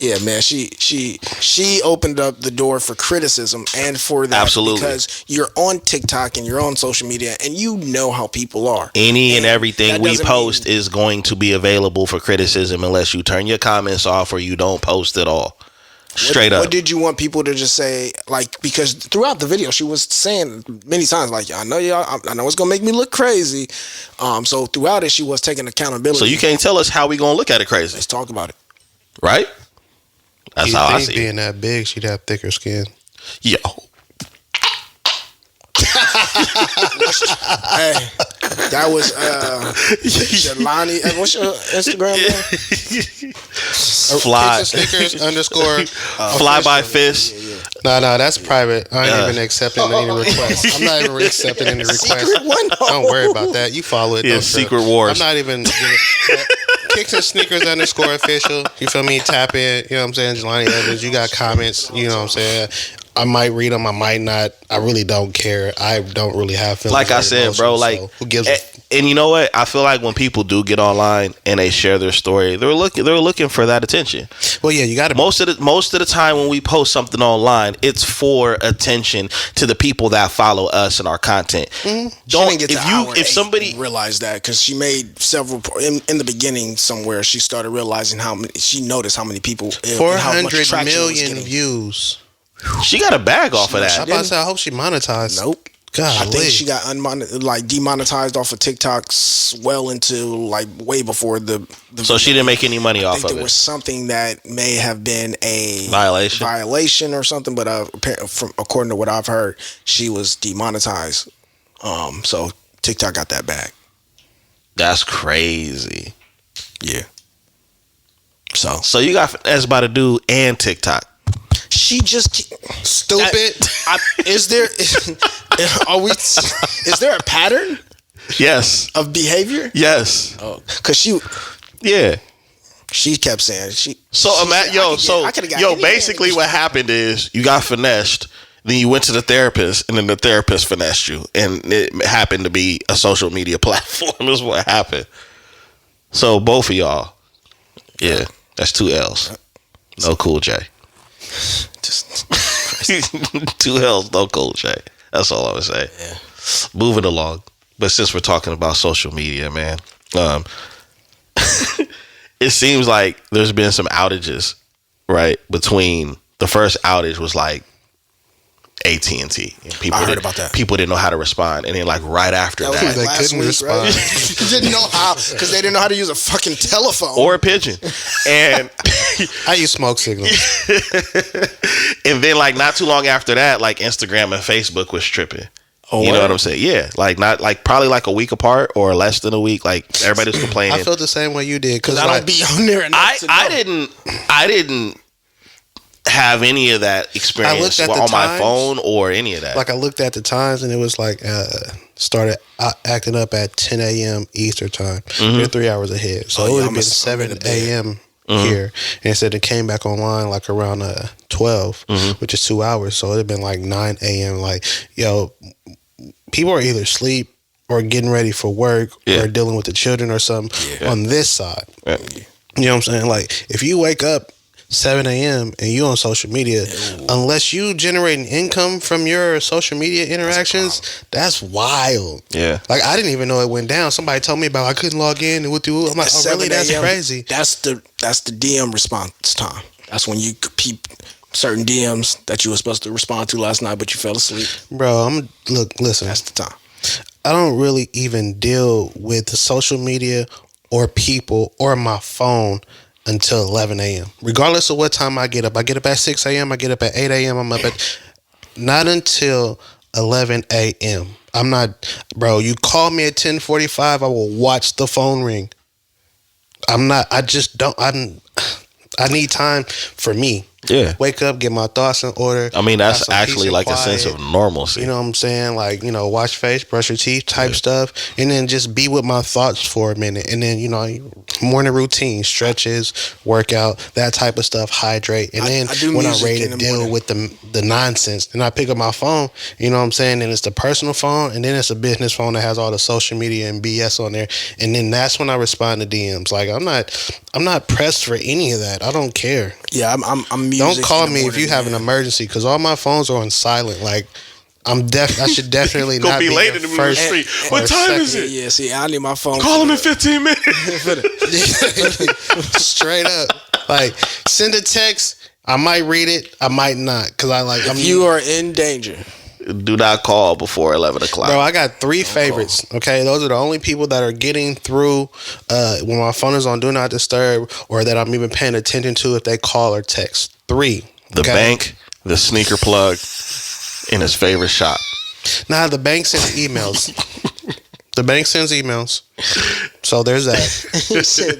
yeah, man, she opened up the door for criticism and for that. Absolutely. Because you're on TikTok and you're on social media and you know how people are. And everything we post is going to be available for criticism unless you turn your comments off or you don't post at all. Straight up. What did you want people to just say? Like, because throughout the video, she was saying many times, like, I know it's gonna make me look crazy. So throughout it, she was taking accountability. So you can't tell us how we gonna look at it crazy. Let's talk about it. Right? That's how I see it. Being that big, she'd have thicker skin. Yo. Hey, that was Jelani. What's your Instagram name? Fly Snickers underscore fly by fist. No, that's private. I ain't even accepting any requests. I'm not even accepting any requests. Don't worry about that. You follow it. Yeah, Secret Wars. I'm not even. Kicks and Sneakers underscore official. You feel me? Tap in. You know what I'm saying? Jelani Evans. You got comments. You know what I'm saying? I might read them. I might not. I really don't care. I don't really have feelings. Like I said, bro. Like, so who gives? And you know what? I feel like when people do get online and they share their story, they're looking for that attention. Well, yeah, you got to. Most of the time when we post something online, it's for attention to the people that follow us and our content. Mm-hmm. If somebody realized that, because she made several in the beginning somewhere, she started realizing she noticed how many people 400 million views. She got a bag off of that. I hope she monetized. Nope. God, I think she got demonetized off of TikTok well into way before the so she didn't make any money off of it. There was something that may have been a violation or something, but according to what I've heard, she was demonetized. So TikTok got that back. That's crazy. Yeah. So you got Finesse by the dude and TikTok. she just stupid. Is there is there a pattern Yes. of behavior? Yes. Oh, cause she kept saying basically what happened is you got finessed, then you went to the therapist, and then the therapist finessed you, and it happened to be a social media platform is what happened. So both of y'all, yeah, that's 2 L's. No Cool J. Just 2 L's, no Cool J. That's all I would say. Yeah. Moving along, but since we're talking about social media, man, it seems like there's been some outages, right? Between the first outage was like At&t, and people I heard about that. People didn't know how to respond, and then like right after that, they couldn't respond. Right? Didn't know how because they didn't know how to use a fucking telephone or a pigeon, and I use smoke signals. and then like not too long after that, like Instagram and Facebook was tripping. Oh, you know what I'm saying? Yeah, like not like probably like a week apart or less than a week. Like everybody was complaining. I felt the same way you did because I don't be on there. I didn't have any of that experience on my phone or any of that. Like I looked at the times and it was like started acting up at 10 a.m. Eastern time. They're 3 hours ahead, so it would have been 7 a.m. here, and it said it came back online like around 12, which is 2 hours. So it'd have been like 9 a.m. Like, yo, people are either asleep or getting ready for work or dealing with the children or something on this side. You know what I'm saying? Like, if you wake up 7 a.m. and you on social media, unless you generating income from your social media interactions, that's wild. Yeah. Like, I didn't even know it went down. Somebody told me about I couldn't log in and what do. I'm like, oh, really? That's crazy. That's the DM response time. That's when you peep certain DMs that you were supposed to respond to last night, but you fell asleep. Bro, listen. That's the time. I don't really even deal with the social media or people or my phone until 11 a.m. Regardless of what time I get up. I get up at 6 a.m. I get up at 8 a.m. I'm up at... Not until 11 a.m. I'm not... Bro, you call me at 10:45, I will watch the phone ring. I just don't... I need time for me. Yeah. Wake up, get my thoughts in order. I mean, that's actually like quiet, a sense of normalcy. You know what I'm saying? Like, you know, wash face, brush your teeth type stuff. And then just be with my thoughts for a minute. And then, you know, morning routine, stretches, workout, that type of stuff, hydrate. And then when I'm ready to deal with the nonsense, then I pick up my phone, you know what I'm saying? And it's the personal phone, and then it's a business phone that has all the social media and BS on there. And then that's when I respond to DMs. Like, I'm not pressed for any of that. I don't care. Yeah, I'm don't call me if you have an emergency, because all my phones are on silent. Like, I should definitely not be late in the first street. What time is it? Yeah, see, I need my phone. Call him in 15 minutes. Straight up. Like, send a text. I might read it. I might not. Because if you are in danger, do not call before 11 o'clock. Bro, I got 3 favorites, okay? Those are the only people that are getting through when my phone is on Do Not Disturb, or that I'm even paying attention to if they call or text. 3. The bank, the sneaker plug, and his favorite shop. Nah, the bank sends emails. The bank sends emails. So there's that.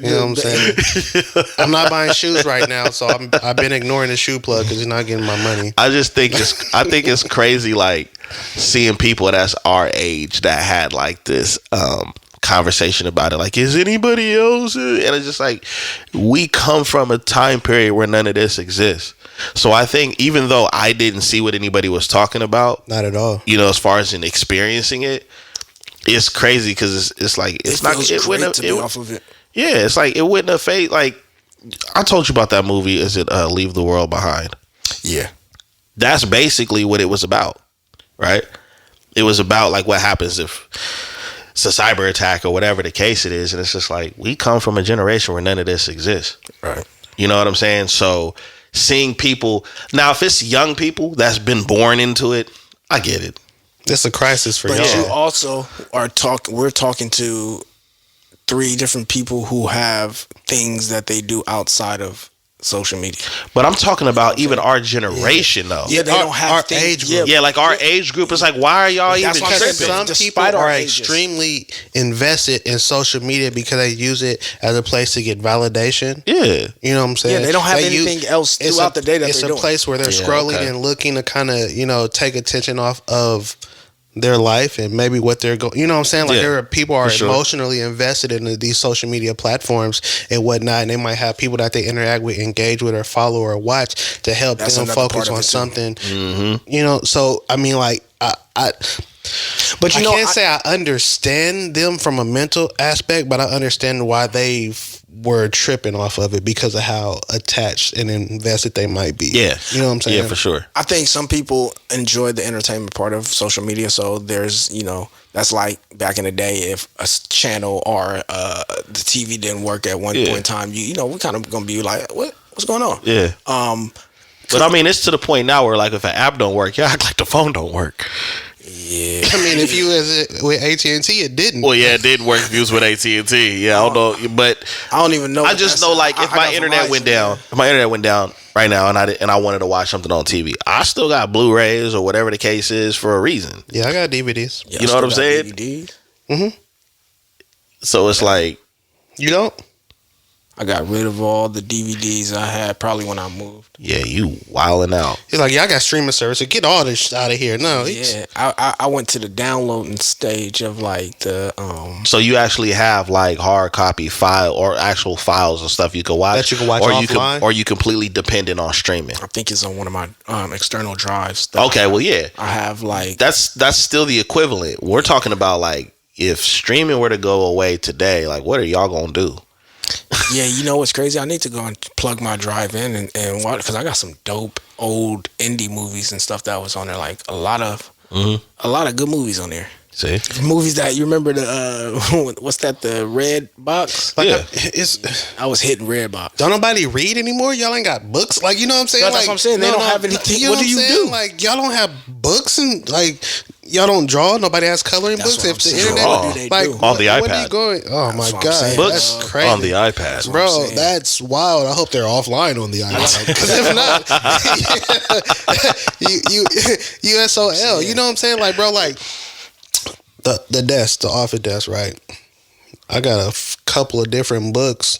You know what I'm saying? I'm not buying shoes right now, so I've been ignoring the shoe plug because he's not getting my money. I think it's crazy, like, seeing people that's our age that had like this conversation about it. Like, is anybody else? And it's just like, we come from a time period where none of this exists. So I think even though I didn't see what anybody was talking about, not at all, you know, as far as in experiencing it, it's crazy because it's like it's not. It wouldn't have, off of it. Yeah, it's like it wouldn't have fade. Like, I told you about that movie. Is it Leave the World Behind? Yeah, that's basically what it was about, right? It was about like what happens if it's a cyber attack or whatever the case it is, and it's just like we come from a generation where none of this exists, right? You know what I'm saying? So seeing people now, if it's young people that's been born into it, I get it. It's a crisis for y'all. But you also are we're talking to 3 different people who have things that they do outside of social media. But I'm talking about even our generation though. Yeah, they don't have our things, age group. Yeah, like our age group is like, why are y'all even That's what I'm tripping? saying. Some people Despite our are ages. extremely invested in social media because they use it as a place to get validation. Yeah. You know what I'm saying? Yeah, they don't have anything else throughout the day that it's they're a doing. place where they're scrolling and looking to kind of, take attention off of their life and maybe what they're going. You know what I'm saying? Like there are people are emotionally invested in these social media platforms and whatnot, and they might have people that they interact with, engage with, or follow or watch to help them focus on something. Mm-hmm. So I mean, like but I can't say I understand them from a mental aspect, but I understand why they were tripping off of it because of how attached and invested they might be. Yeah. You know what I'm saying? Yeah, for sure. I think some people enjoy the entertainment part of social media. So there's, that's like back in the day, if a channel or the TV didn't work at one point in time, we kind of gonna be like, what's going on? Yeah. But I mean, it's to the point now where like if an app don't work, you act like the phone don't work. Yeah. I mean, if you was with AT&T, it didn't. Well, yeah, it did work if you was with AT&T. Yeah, I don't know, but I don't even know. I just know like if my internet went down, right now, and I wanted to watch something on TV, I still got Blu-rays or whatever the case is for a reason. Yeah, I got DVDs. Yeah, you know what I'm saying? DVDs. Mm-hmm. So it's like, you don't. I got rid of all the DVDs I had probably when I moved. yeah, you wilding out. He's like, I got streaming service. Get all this out of here. No, Yeah, I went to the downloading stage of like the So you actually have like hard copy file or actual files and stuff you can watch that you can watch or offline? or you completely dependent on streaming. I think it's on one of my external drives. Okay, well, yeah, I have like that's still the equivalent. We're talking about like if streaming were to go away today, like what are y'all gonna do? yeah, you know what's crazy? I need to go and plug my drive in and watch because I got some dope old indie movies and stuff that was on there. Like a lot of good movies on there. See, Movies that you remember the what's that, the red box? Like, yeah. I was hitting red box. Don't nobody read anymore? Y'all ain't got books? Like, you know what I'm saying? No, that's what I'm saying. They don't have anything. What do you do? Like, y'all don't have books and, like, y'all don't draw? Nobody has coloring That's books? what If the I'm saying. internet, What do they like, do? On the what are iPad. you going? Oh, my That's what I'm God. saying. Books That's crazy. on the iPad. Bro, that's wild. I hope they're offline on the iPad. Because if not, you SOL. You know what I'm saying? Like, bro, like, the desk, the office desk, right? I got a couple of different books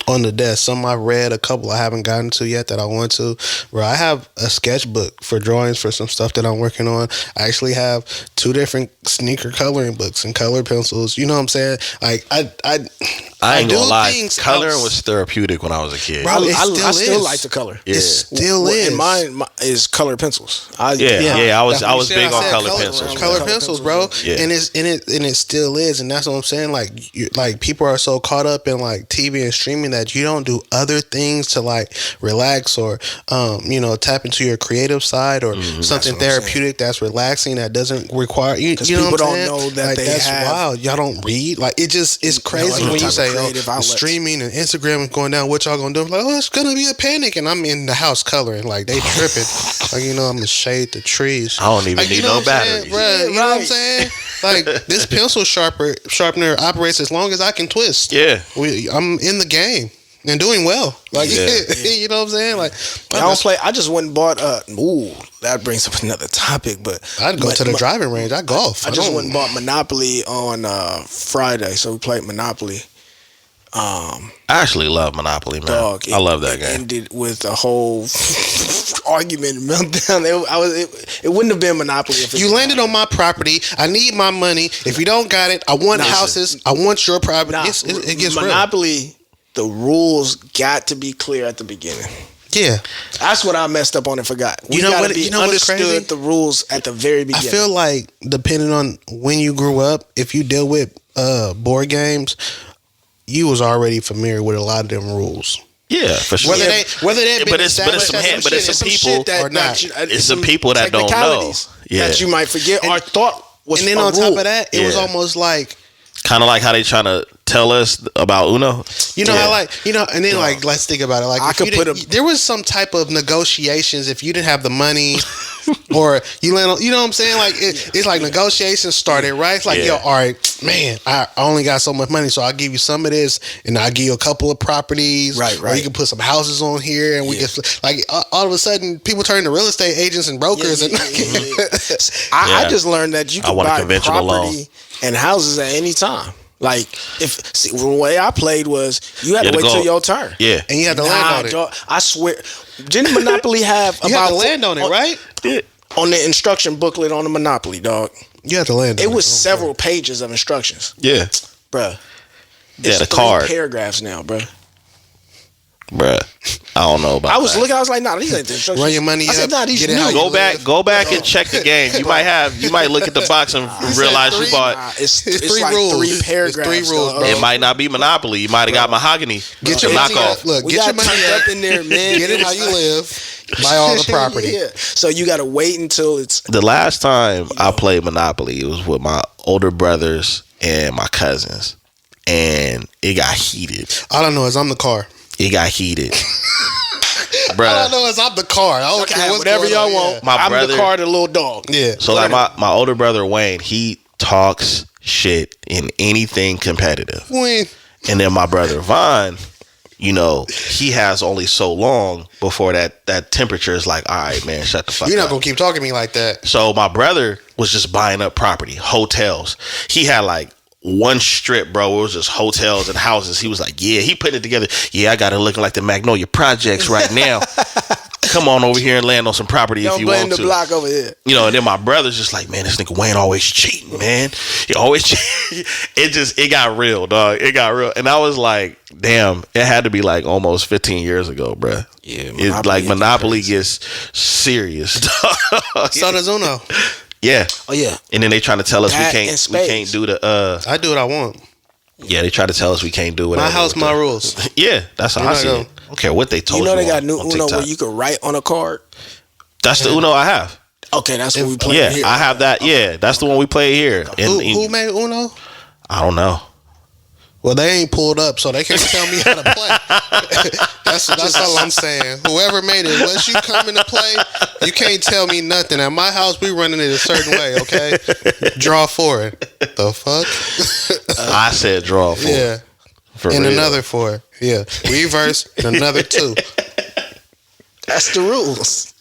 on the desk. Some I've read, a couple I haven't gotten to yet that I want to. Bro, I have a sketchbook for drawings for some stuff that I'm working on. I actually have 2 different sneaker coloring books and color pencils. You know what I'm saying? Like, I ain't do gonna lie. things Coloring was therapeutic when I was a kid. Bro, I still is. like to color. Yeah. It still is. And mine is color pencils. I was big on color color pencils. Color pencils, bro. Yeah. And it still is, and that's what I'm saying. Like people are so caught up in like TV and streaming that you don't do other things to like relax or tap into your creative side or something therapeutic that's relaxing that doesn't require you. You know people what I'm don't saying? know that like, they that's have. wild. Y'all don't read. Like it's crazy when you say streaming and Instagram is going down. What y'all gonna do? I'm like, oh, it's gonna be a panic, and I'm in the house coloring. Like they tripping. Like I'm gonna shade the trees. I don't even need no batteries. Bro, you know what I'm saying? Like this pencil sharpener operates as long as I can twist. Yeah. I'm in the game and doing well. Like you know what I'm saying? Like I don't play. I just went and bought that brings up another topic, but I'd go to the driving range. I golf. I just went and bought Monopoly on Friday, so we played Monopoly. I actually love Monopoly, man. Dog, I love that it game. Ended with a whole argument and meltdown. It wouldn't have been Monopoly if you landed on my property. I need my money. If you don't got it, I want houses. I want your property. It gets Monopoly. The rules got to be clear at the beginning. Yeah, that's what I messed up on and forgot. You know what? What's crazy? Understood the rules at the very beginning. I feel like depending on when you grew up, if you deal with board games, you was already familiar with a lot of them rules. Yeah, for sure. Whether they but it's some people or not. It's some people that don't know. Yeah, that you might forget or thought was. And then on top of that, it was almost like kind of like how they trying to tell us about Uno. You know how and then like let's think about it. Like I could there was some type of negotiations if you didn't have the money. Or you land on, you know what I'm saying? Like it's like negotiations started, right? It's like, yo, all right, man, I only got so much money, so I'll give you some of this, and I'll give you a couple of properties, right? Or you can put some houses on here, and we can like all of a sudden people turn to real estate agents and brokers. I just learned that you can buy property and houses at any time. Like the way I played was you had to wait till your turn. Yeah, and you had to land on it. Dog, I swear, didn't Monopoly have you had to land on it, right? On the instruction booklet on the Monopoly, dog. You had to land on it. It was several pages of instructions. Yeah, bruh. Yeah, the card paragraphs now, bruh. I don't know about. I was looking. I was like, "Nah, these ain't the instructions." Run your money. I said, "Nah, these new." Go back and check the game. You might look at the box and realize you bought. It's three like rules. 3 paragraphs. It's 3 rules. Bro. It might not be Monopoly. You might have got Mahogany. Get your knockoff. Look, get your money up in there, man. Get it how you live. Buy all the property. Yeah. So you got to wait until it's. The last time I played Monopoly, it was with my older brothers and my cousins, and it got heated. All I know is I'm the car. It got heated. Bruh. All I know is I'm the car. I don't care whatever y'all want. I'm the car, the little dog. Yeah. So like my older brother Wayne, he talks shit in anything competitive. Wayne. And then my brother Vaughn, you know, he has only so long before that temperature is like, all right, man, shut the fuck up. You're not gonna keep talking to me like that. So my brother was just buying up property, hotels. He had like one strip, bro. It was just hotels and houses. He was like, yeah, he put it together. Yeah, I got it looking like the Magnolia Projects right now. Come on over here and land on some property if you want to. the block over here. You know, and then my brother's just like, man, this nigga Wayne always cheating, man. He always cheating. It got real, dog. It got real. And I was like, damn, it had to be like almost 15 years ago, bro. Yeah. It's like Monopoly gets serious, dog. So does Uno. Yeah. Oh yeah. And then they trying to tell us we can't do the I do what I want. Yeah, they try to tell us we can't do whatever. My house, my rules. Yeah, that's how I see it. I don't care what they told you. You know they got new Uno where you can write on a card. That's the Uno I have. Okay, that's what we play here. here. I have that. Yeah, that's the one we play here. Who made Uno? I don't know. Well, they ain't pulled up, so they can't tell me how to play. That's all I'm saying. Whoever made it, once you come into play, you can't tell me nothing. At my house, we running it a certain way, okay? Draw 4. The fuck? I said draw 4. Yeah. And another 4. Yeah. Reverse and another 2. That's the rules.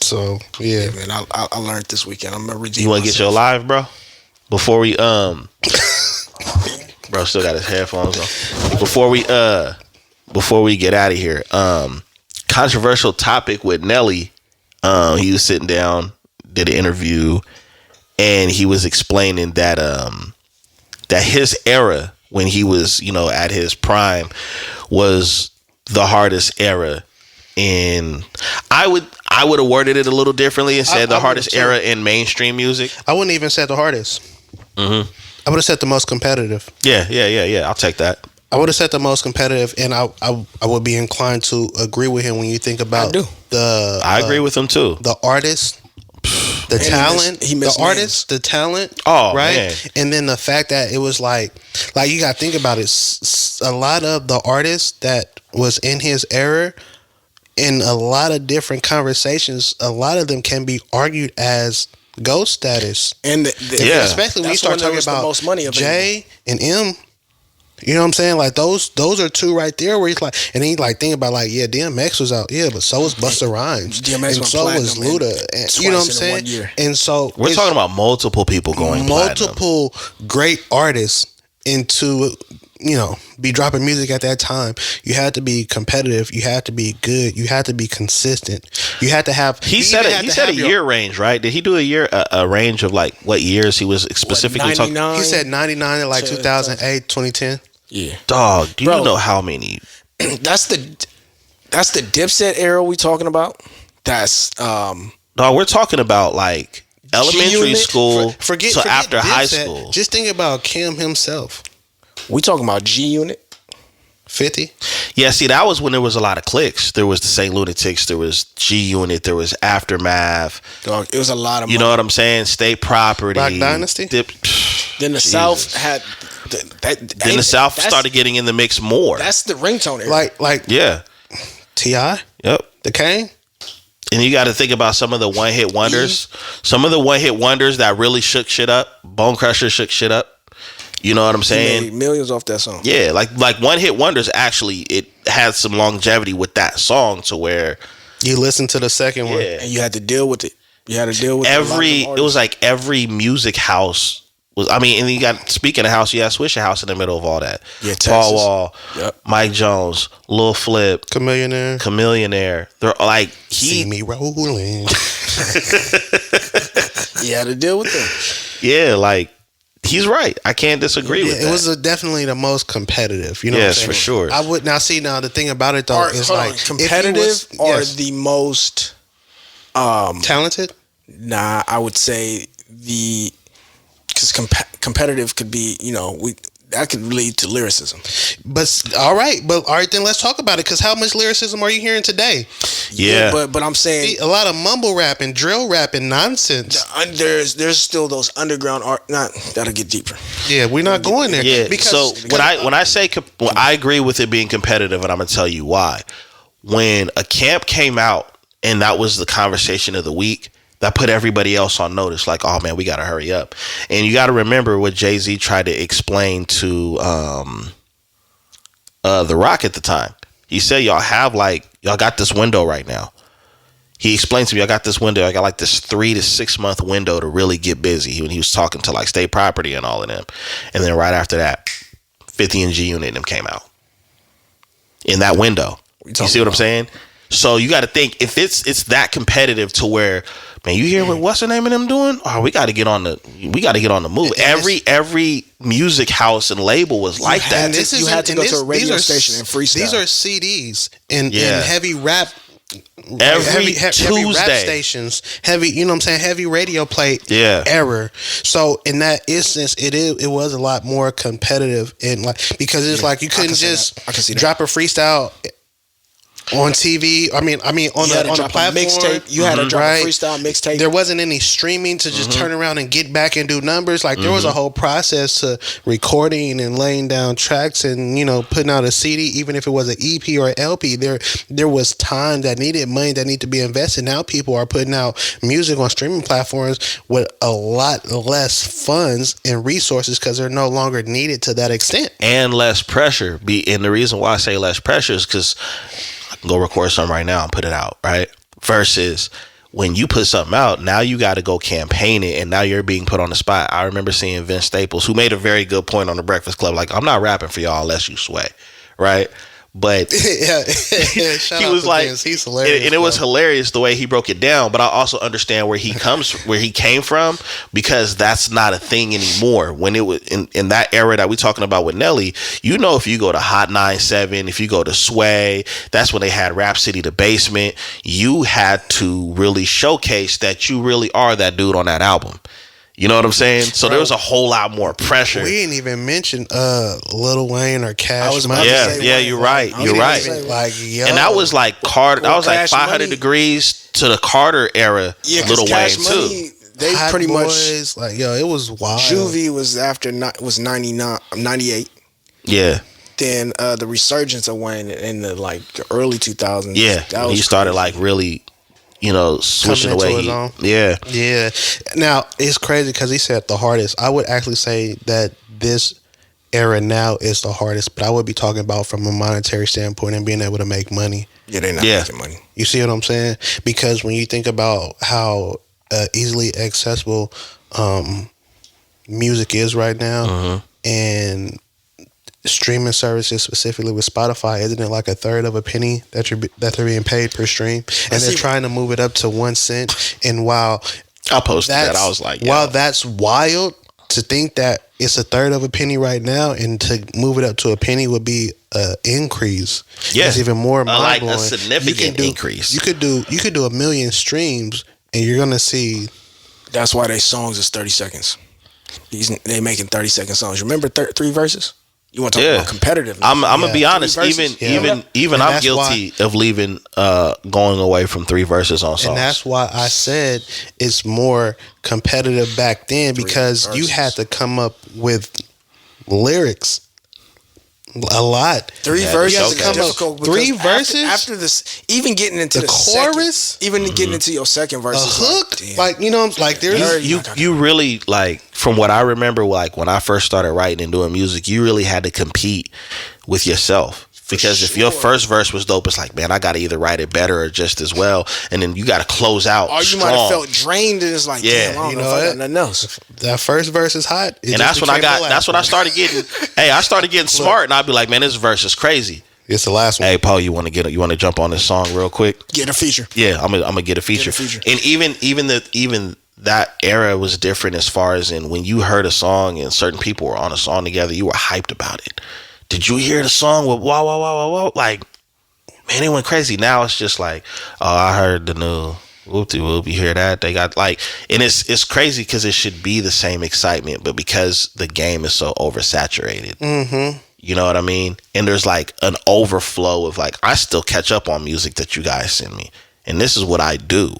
So, yeah. Man, I learned this weekend. I'm gonna redeem. You want to get your live, bro? Before we bro still got his headphones on. Before we get out of here, controversial topic with Nelly. He was sitting down, did an interview, and he was explaining that that his era when he was, you know, at his prime was the hardest era in I would have worded it a little differently and said the hardest era in mainstream music. I wouldn't even say the hardest. Mm-hmm. I would have said the most competitive. Yeah. I'll take that. I would have said the most competitive, and I would be inclined to agree with him when you think about I agree with him too. The artist, the talent, the artist, the talent. Oh, right, man. And then the fact that it was like you got to think about it. A lot of the artists that was in his era, in a lot of different conversations, a lot of them can be argued as ghost status, and especially when you start talking about most money of J and M. You know what I'm saying? Like those are two right there where he's like, and then he like think about like, yeah, DMX was out, yeah, but so was Busta Rhymes, DMX and so was Luda, and you know what I'm saying? And so we're talking about multiple people going multiple great artists into, you know, be dropping music at that time. You had to be competitive. You had to be good. You had to be consistent. You had to have. He said a year range, right? Did he do a range of like what years he was specifically talking? He said 99 to like 2008, 2010. Yeah, dog. Do you know how many? That's the Dipset era we talking about. That's dog. We're talking about like elementary school forget after Dipset. High school. Just think about Kim himself. We talking about G Unit. 50. Yeah, see, that was when there was a lot of cliques. There was the St. Lunatics, there was G Unit, there was Aftermath. Dog, it was a lot of money. You know what I'm saying? State Property. Black Dynasty. Then the South had. Then the South started getting in the mix more. That's the ringtone era. Like yeah. T.I. Yep. The Kane. And you got to think about some of the one hit wonders. Some of the one hit wonders that really shook shit up. Bone Crusher shook shit up. You know what I'm saying? He made millions off that song. Yeah, like one hit wonders. Actually, it had some longevity with that song to where you listen to the second one, and you had to deal with it. You had to deal with it was like every music house was. I mean, and you got, speaking of house, you got Swisher House in the middle of all that. Yeah, Paul Wall, yep. Mike Jones, Lil Flip, Chameleonaire. They're like see me rolling. You had to deal with them. Yeah, like he's right. I can't disagree with that. It was definitely the most competitive. You know, yes, for sure. I would now see. Now the thing about it though is like competitive or the most talented. Nah, I would say because competitive could be, that could lead to lyricism. But all right, then let's talk about it. Because how much lyricism are you hearing today? Yeah, but I'm saying a lot of mumble rap and drill rap and nonsense. There's still those underground art. That'll get deeper. Yeah, we're not going there. Yeah, because when I say I agree with it being competitive, and I'm gonna tell you why. When a camp came out, and that was the conversation of the week, that put everybody else on notice. Like, oh man, we gotta hurry up. And you gotta remember what Jay-Z tried to explain to The Rock at the time. He said, y'all got this window right now. He explained to me, I got this window. I got like this 3 to 6 month window to really get busy. When he was talking to like State Property and all of them. And then right after that, 50 and G Unit and them came out. In that window. You see what I'm saying? So you got to think, if it's that competitive to where, man, you hear what's the name of them doing? Oh, we got to get on the move. Every music house and label was like that. You had to go to a radio station and freestyle. These are CDs and heavy rap. Every Tuesday. Heavy rap stations, heavy, heavy radio play error. So in that instance, it was a lot more competitive, and because it's like you couldn't just drop a freestyle on TV. I mean on the platform. Mixtape. You had to drop a freestyle mixtape. There wasn't any streaming to just turn around and get back and do numbers. Like there was a whole process to recording and laying down tracks and putting out a CD, even if it was an EP or an LP. There was time that needed money that needed to be invested. Now people are putting out music on streaming platforms with a lot less funds and resources because they're no longer needed to that extent and less pressure. And the reason why I say less pressure is because I can go record something right now and put it out, right? Versus when you put something out, now you got to go campaign it, and now you're being put on the spot. I remember seeing Vince Staples, who made a very good point on the Breakfast Club, like, I'm not rapping for y'all unless you sway, right? But he was like, Vince. He's hilarious, and it was hilarious the way he broke it down. But I also understand where he came from, because that's not a thing anymore. When it was in that era that we're talking about with Nelly, if you go to Hot 97, if you go to Sway, that's when they had Rap City The Basement. You had to really showcase that you really are that dude on that album. You know what I'm saying? So there was a whole lot more pressure. We didn't even mention Lil Wayne or Cash Money. Yeah, you're right. You're right. And that was like Carter. That was like 500 Degrees to the Carter era. Yeah, Lil Wayne too. They Hot pretty Boys, much it was wild. Juvie was was 98. Yeah. Then the resurgence of Wayne in the the early 2000s. Yeah, he started really. Switching away. Yeah. Now it's crazy because he said the hardest. I would actually say that this era now is the hardest, but I would be talking about from a monetary standpoint and being able to make money. Yeah, they're not making money. You see what I'm saying? Because when you think about how easily accessible music is right now, and streaming services, specifically with Spotify, isn't it like a third of a penny that they're being paid per stream, and they're trying to move it up to 1 cent. And while I posted that, I was like, while that's wild to think that it's a third of a penny right now, and to move it up to a penny would be an increase. Yeah, it's even more mind blowing. Like a significant increase. You could do 1 million streams, and you're gonna see. That's why they songs is 30 seconds. They making 30-second songs. Remember 3 verses? You want to talk about competitive? I'm gonna be honest. Even I'm guilty of going away from 3 verses on songs. And that's why I said it's more competitive back then, because you had to come up with lyrics A lot. Three verses okay. is difficult. Three verses after this, even getting into the second, chorus, even getting into your second verse, a hook, damn. like you know, like there's You really, like, from what I remember, like when I first started writing and doing music, you really had to compete with yourself. Because if your first verse was dope, it's like, man, I got to either write it better or just as well, and then you got to close out. Or you might have felt drained, and it's like, damn, I don't know if I got nothing else. That first verse is hot, and that's when I got. That's when I started getting. Hey, I started getting smart, and I'd be like, man, this verse is crazy. It's the last one. Hey, Paul, you want to jump on this song real quick? Get a feature. Yeah, I'm gonna get a feature. And even that era was different as far as in when you heard a song and certain people were on a song together, you were hyped about it. Did you hear the song with wow wow wow wow wow? Like, man, it went crazy. Now it's just like, oh, I heard the new whoop-de-whoop. You hear that? They got like, and it's crazy because it should be the same excitement, but because the game is so oversaturated. Mm-hmm. You know what I mean? And there's like an overflow of like, I still catch up on music that you guys send me, and this is what I do.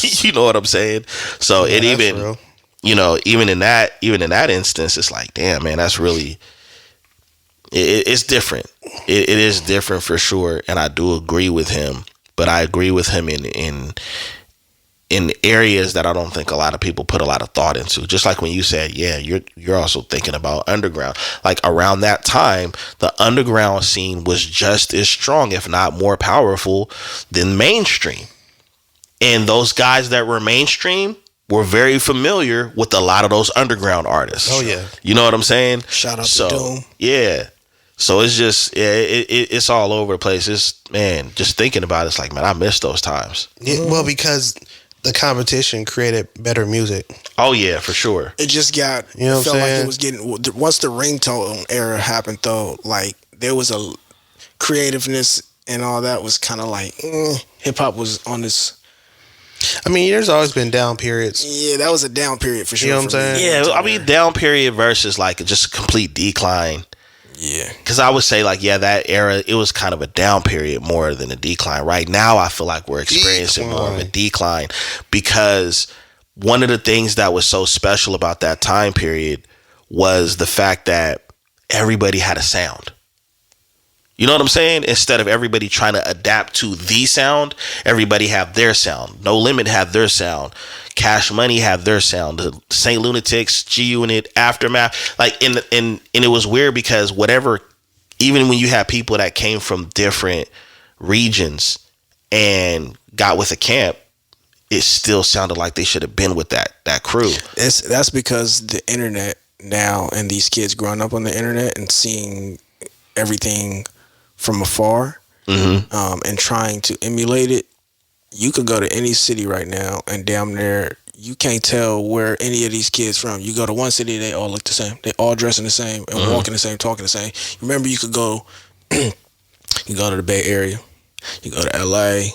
You know what I'm saying? So yeah, it even, real. You know, even in that instance, it's like, damn, man, that's really. It's different. It is different for sure, and I do agree with him. But I agree with him in areas that I don't think a lot of people put a lot of thought into. Just like when you said, yeah, you're also thinking about underground. Like around that time, the underground scene was just as strong, if not more powerful, than mainstream. And those guys that were mainstream were very familiar with a lot of those underground artists. Oh yeah, you know what I'm saying? Shout out to Doom. Yeah. So it's just, it's all over the place. It's, man, just thinking about it, it's like, man, I miss those times. Yeah, well, because the competition created better music. Oh yeah, for sure. It just got, you know, felt like it was getting. Once the ringtone era happened, though, like there was a creativeness and all that was kind of like hip hop was on this. I mean, there's always been down periods. Yeah, that was a down period for sure. You know what I'm saying? Yeah, I mean, down period versus like just a complete decline. Yeah, because I would say like, yeah, that era, it was kind of a down period more than a decline. Right now, I feel like we're experiencing more of a decline, because one of the things that was so special about that time period was the fact that everybody had a sound. You know what I'm saying? Instead of everybody trying to adapt to the sound, everybody had their sound. No Limit had their sound. Cash Money had their sound. The Saint Lunatics, G Unit, Aftermath. Like, and it was weird because whatever, even when you had people that came from different regions and got with a camp, it still sounded like they should have been with that crew. That's because the internet now, and these kids growing up on the internet and seeing everything from afar, and trying to emulate it. You could go to any city right now and damn near you can't tell where any of these kids from. You go to one city, they all look the same. They all dressing the same and walking the same, talking the same. Remember, you could go, you go to the Bay Area, you go to LA,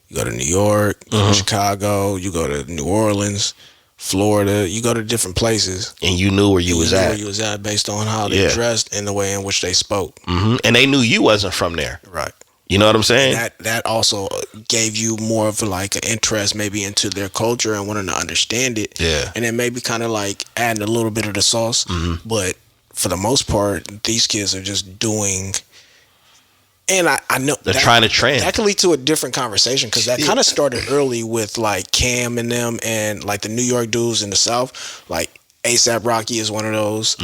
you go to New York, you go to Chicago, you go to New Orleans, Florida, you go to different places, and you knew where you was at. Where you was at based on how they dressed and the way in which they spoke. And they knew you wasn't from there, right? You know what I'm saying? And that also gave you more of like an interest maybe into their culture and wanting to understand it. Yeah. And then maybe kind of like adding a little bit of the sauce. But for the most part, these kids are just doing. And I know they're trying to trend. That can lead to a different conversation, because that kind of started early with like Cam and them, and like the New York dudes in the South. Like A$AP Rocky is one of those.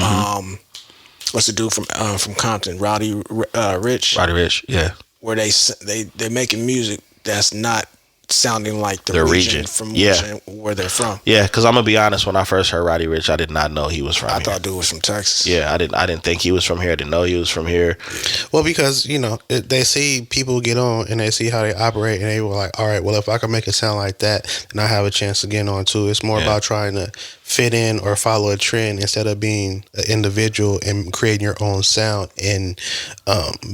What's the dude from Compton? Roddy Ricch. Roddy Ricch, yeah. Where they're making music that's not sounding like the region from where they're from. Yeah, because I'm gonna be honest. When I first heard Roddy Ricch, I did not know he was from here. I thought dude was from Texas. Yeah, I didn't think he was from here. I didn't know he was from here. Well, because you know they see people get on and they see how they operate, and they were like, all right, well, if I can make it sound like that, then I have a chance to get on too. It's more about trying to fit in or follow a trend instead of being an individual and creating your own sound and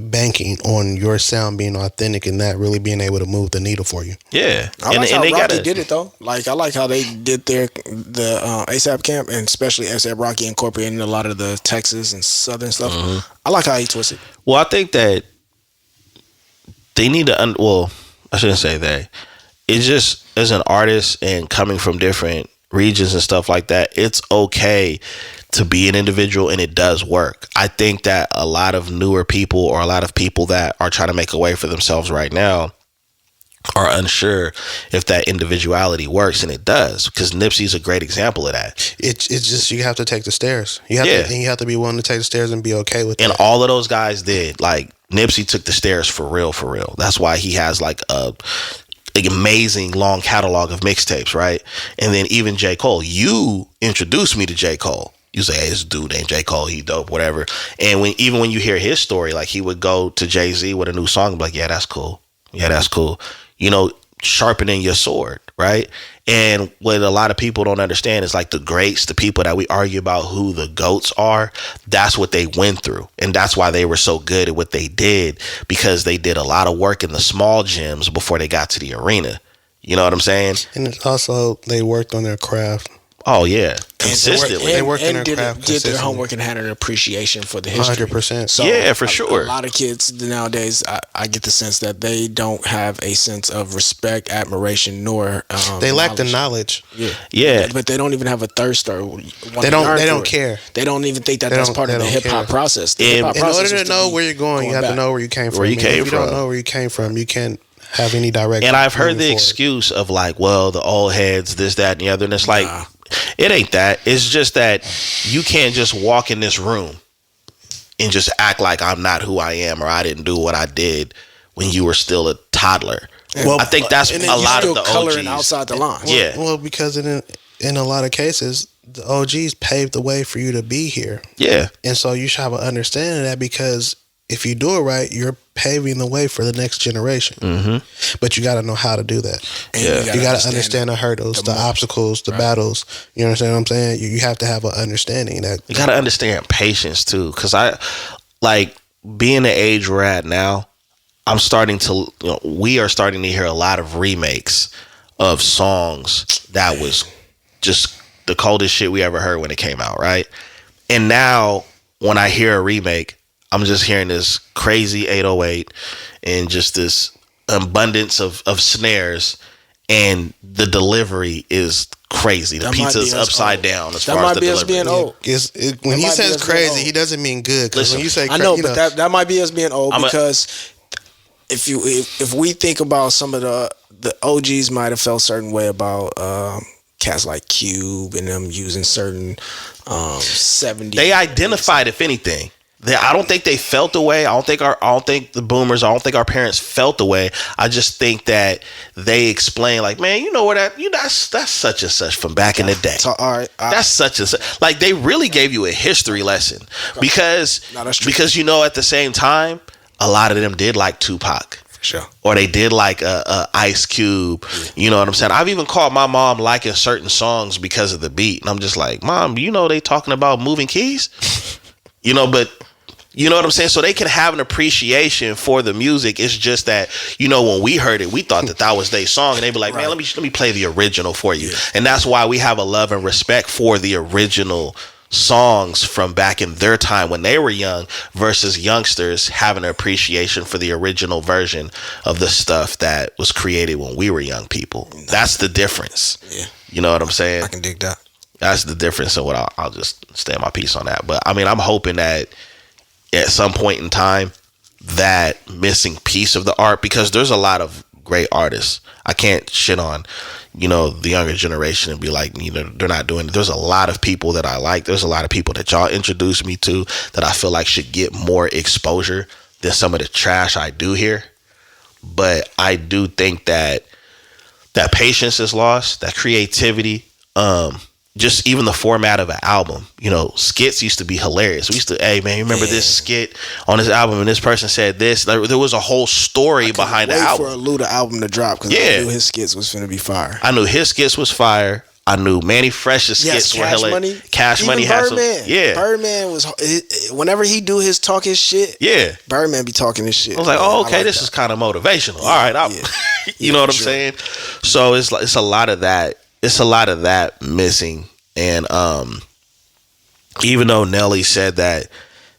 banking on your sound being authentic and that really being able to move the needle for you. Yeah, I like how Rocky did it though. Like I like how they did the A$AP camp, and especially A$AP Rocky incorporating a lot of the Texas and Southern stuff. I like how he twisted. Well, I think that they need to. Well, I shouldn't say that. It's just as an artist and coming from different regions and stuff like that, it's okay to be an individual, and it does work. I think that a lot of newer people, or a lot of people that are trying to make a way for themselves right now, are unsure if that individuality works, and it does, because Nipsey's a great example of that. It's just, you have to take the stairs. You have to be willing to take the stairs and be okay with it. And all of those guys did. Like, Nipsey took the stairs for real, for real. That's why he has like a amazing long catalog of mixtapes, right? And then even J. Cole, you introduced me to J. Cole. You say, hey, this dude named J. Cole, he dope, whatever. And when you hear his story, like, he would go to Jay-Z with a new song and be like, yeah, that's cool. Yeah, that's cool. You know, sharpening your sword, right? And what a lot of people don't understand is, like, the greats, the people that we argue about who the GOATs are, that's what they went through. And that's why they were so good at what they did, because they did a lot of work in the small gyms before they got to the arena. You know what I'm saying? And it's also, they worked on their craft. Oh, yeah. Consistently. They worked on their did craft their homework and had an appreciation for the history. 100%. So yeah, for sure. A lot of kids nowadays, I get the sense that they don't have a sense of respect, admiration, nor they lack the knowledge. Yeah. But they don't even have a thirst or they don't care. They don't even think that that's part of the hip hop process. In order to know where you're going, you have to know where you came from. If you don't know where you came from, you can't have any direct. And I've heard the excuse of, like, well, the old heads, this, that, and the other. And it's like, it ain't that. It's just that you can't just walk in this room and just act like I'm not who I am, or I didn't do what I did when you were still a toddler. Well, I think that's a lot of the coloring OGs outside the lines. Yeah. Well, because in a lot of cases, the OGs paved the way for you to be here. Yeah. And so you should have an understanding of that, because if you do it right, you're paving the way for the next generation. Mm-hmm. But you got to know how to do that. Yeah. You got to understand the hurdles, the obstacles, the battles. You understand what I'm saying? You have to have an understanding that. You got to understand patience too. Because being the age we're at now, we are starting to hear a lot of remakes of songs that was just the coldest shit we ever heard when it came out, right? And now when I hear a remake, I'm just hearing this crazy 808 and just this abundance of snares, and the delivery is crazy. The pizza's upside down as far as the delivery. That might be us being old. When he says crazy, he doesn't mean good. Because when you say I know, but that might be us being old, because if we think about some of the OGs might have felt a certain way about cats like Cube and them using certain 70s. They identified, if anything. I don't think they felt the way. I don't think the boomers, I don't think our parents felt the way. I just think that they explain, like, man, you know what, that's such and such from back in the day. So, all right. That's such and such. Like, they really gave you a history lesson, because at the same time, a lot of them did like Tupac. For sure. Or they did like a Ice Cube. Yeah. You know what I'm saying? I've even caught my mom liking certain songs because of the beat. And I'm just like, Mom, they talking about moving keys? But you know what I'm saying? So they can have an appreciation for the music. It's just that, when we heard it, we thought that was their song. And they'd be like, man, let me play the original for you. Yeah. And that's why we have a love and respect for the original songs from back in their time when they were young, versus youngsters having an appreciation for the original version of the stuff that was created when we were young people. That's the difference. Yeah. You know what I'm saying? I can dig that. That's the difference. So I'll just stand my piece on that. But I mean, I'm hoping that at some point in time, that missing piece of the art, because there's a lot of great artists. I can't shit on, the younger generation and be like, they're not doing it. There's a lot of people that I like. There's a lot of people that y'all introduced me to that I feel like should get more exposure than some of the trash I do here. But I do think that patience is lost, that creativity, just even the format of an album. Skits used to be hilarious. We used to, hey man, remember this skit on this album and this person said this? There was a whole story behind the album. For a Luda album to drop, because I knew his skits was finna be fire. I knew his skits was fire. I knew Manny Fresh's skits were hilarious. Cash Money had Birdman. Birdman was, whenever he do his talking shit. Yeah, Birdman be talking his shit. I was like, oh, okay, this is kind of motivational. All right, you know what I'm saying? So it's a lot of that. It's a lot of that missing. And even though Nelly said that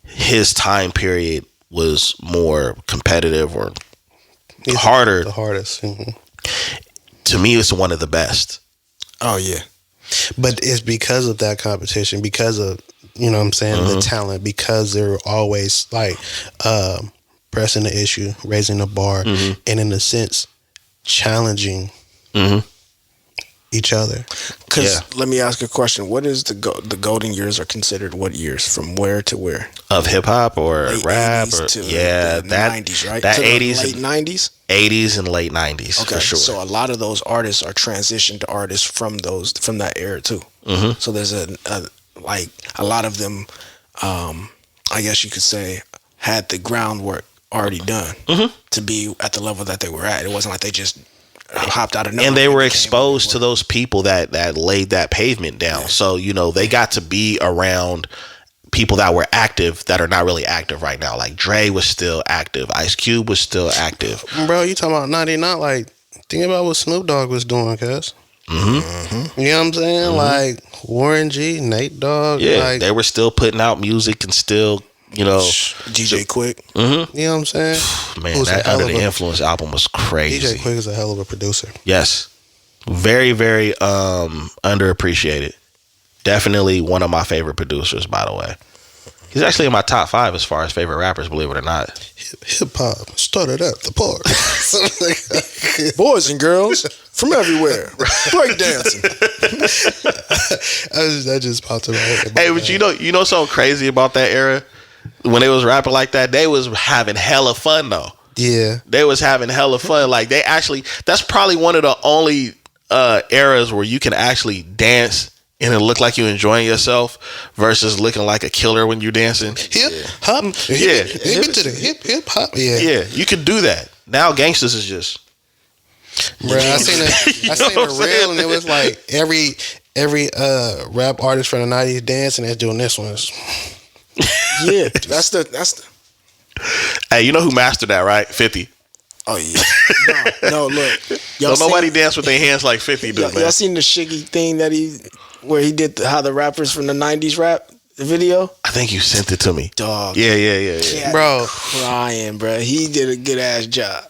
his time period was more competitive or harder, the hardest, to me, it's one of the best. Oh yeah, but it's because of that competition, because of you know what I'm saying, the talent, because they're always like pressing the issue, raising the bar, and in a sense challenging each other. Because let me ask a question: what is the golden years are considered? What years, from where to where? Of hip hop or late rap, or to that 90s, right? That to 80s, late 90s, 80s and late 90s. okay, for sure. So a lot of those artists are transitioned artists from that era too. So there's a lot of them. I guess you could say had the groundwork already done to be at the level that they were at. It wasn't like they just hopped out of nowhere. And they were exposed to those people that laid that pavement down. So, you know, they got to be around people that were active that are not really active right now. Like Dre was still active. Ice Cube was still active. Bro, you talking about 99? Like, think about what Snoop Dogg was doing, cuz. You know what I'm saying? Like Warren G, Nate Dogg. Yeah, like, they were still putting out music and still, you know. DJ Quick. you know what I'm saying? Man, that Under the Influence album was crazy. DJ Quick is a hell of a producer. Yes. Very, very underappreciated. Definitely one of my favorite producers, by the way. He's actually in my top 5 as far as favorite rappers, believe it or not. Hip hop started at the park. Boys and girls from everywhere. Breakdancing. That just popped in my head. Hey, but you know something crazy about that era? When they was rapping like that, they was having hella fun though. Yeah. They was having hella fun. Like they actually, that's probably one of the only eras where you can actually dance and it look like you enjoying yourself versus looking like a killer when you're dancing. Hip hop. Yeah. Hip to the hip hop. Yeah. Yeah, you could do that. Now gangsters is just. Bro, I seen a reel and it was like every rap artist from the 90s dancing that's doing this one. Yeah, that's the. Hey, you know who mastered that, right? 50. Oh yeah. No, look. Don't nobody dance with their hands like 50 do, man. Y'all seen the Shiggy thing where he did how the rappers from the 90s rap? The video? I think you sent it to me. Dog. Yeah. Bro. Crying, bro. He did a good ass job.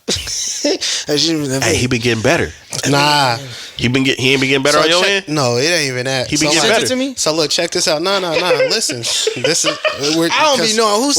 Hey, he been getting better. Nah. He ain't been getting better on your end? No, it ain't even that. He been getting better. To me? So look, check this out. No. Listen. This is I don't be knowing who's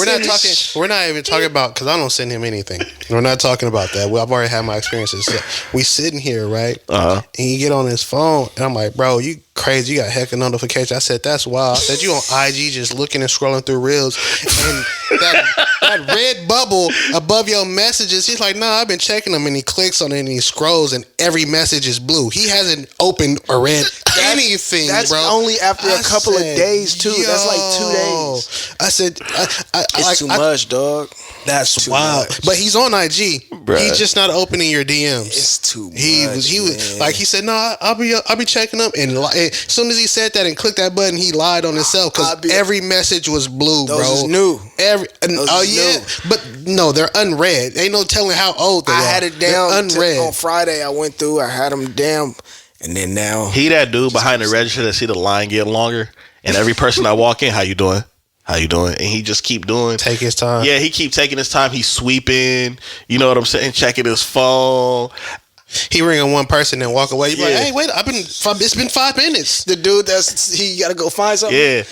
we're not even talking about, because I don't send him anything. We're not talking about that. I've already had my experiences. So we sitting here, right? And you get on his phone and I'm like, bro, you crazy, you got heck of notifications. I said, that's wild. I said, you on IG just looking and scrolling through reels and that red bubble above your messages. He's like, nah, I've been checking them, and he clicks on it and he scrolls and every message is blue. He hasn't opened or read anything, that's bro. Only after a couple of days too. That's like 2 days. I said, it's too much, dog. That's too much. But he's on IG. Bruh. He's just not opening your DMs. It's too much. He was like, he said, no, I'll be checking up. And as soon as he said that and clicked that button, he lied on himself, because every message was blue, bro. Those is new. New. But no, they're unread. Ain't no telling how old they are. I had it down unread. On Friday. I went through. I had them down, and then now he that dude behind the register that see the line get longer, and every person I walk in, how you doing? And he just keep doing. Take his time. Yeah, he keep taking his time. He's sweeping. You know what I'm saying? Checking his phone. He ringing one person and walk away. You like, hey, wait, it's been 5 minutes. The dude he got to go find something. Yeah.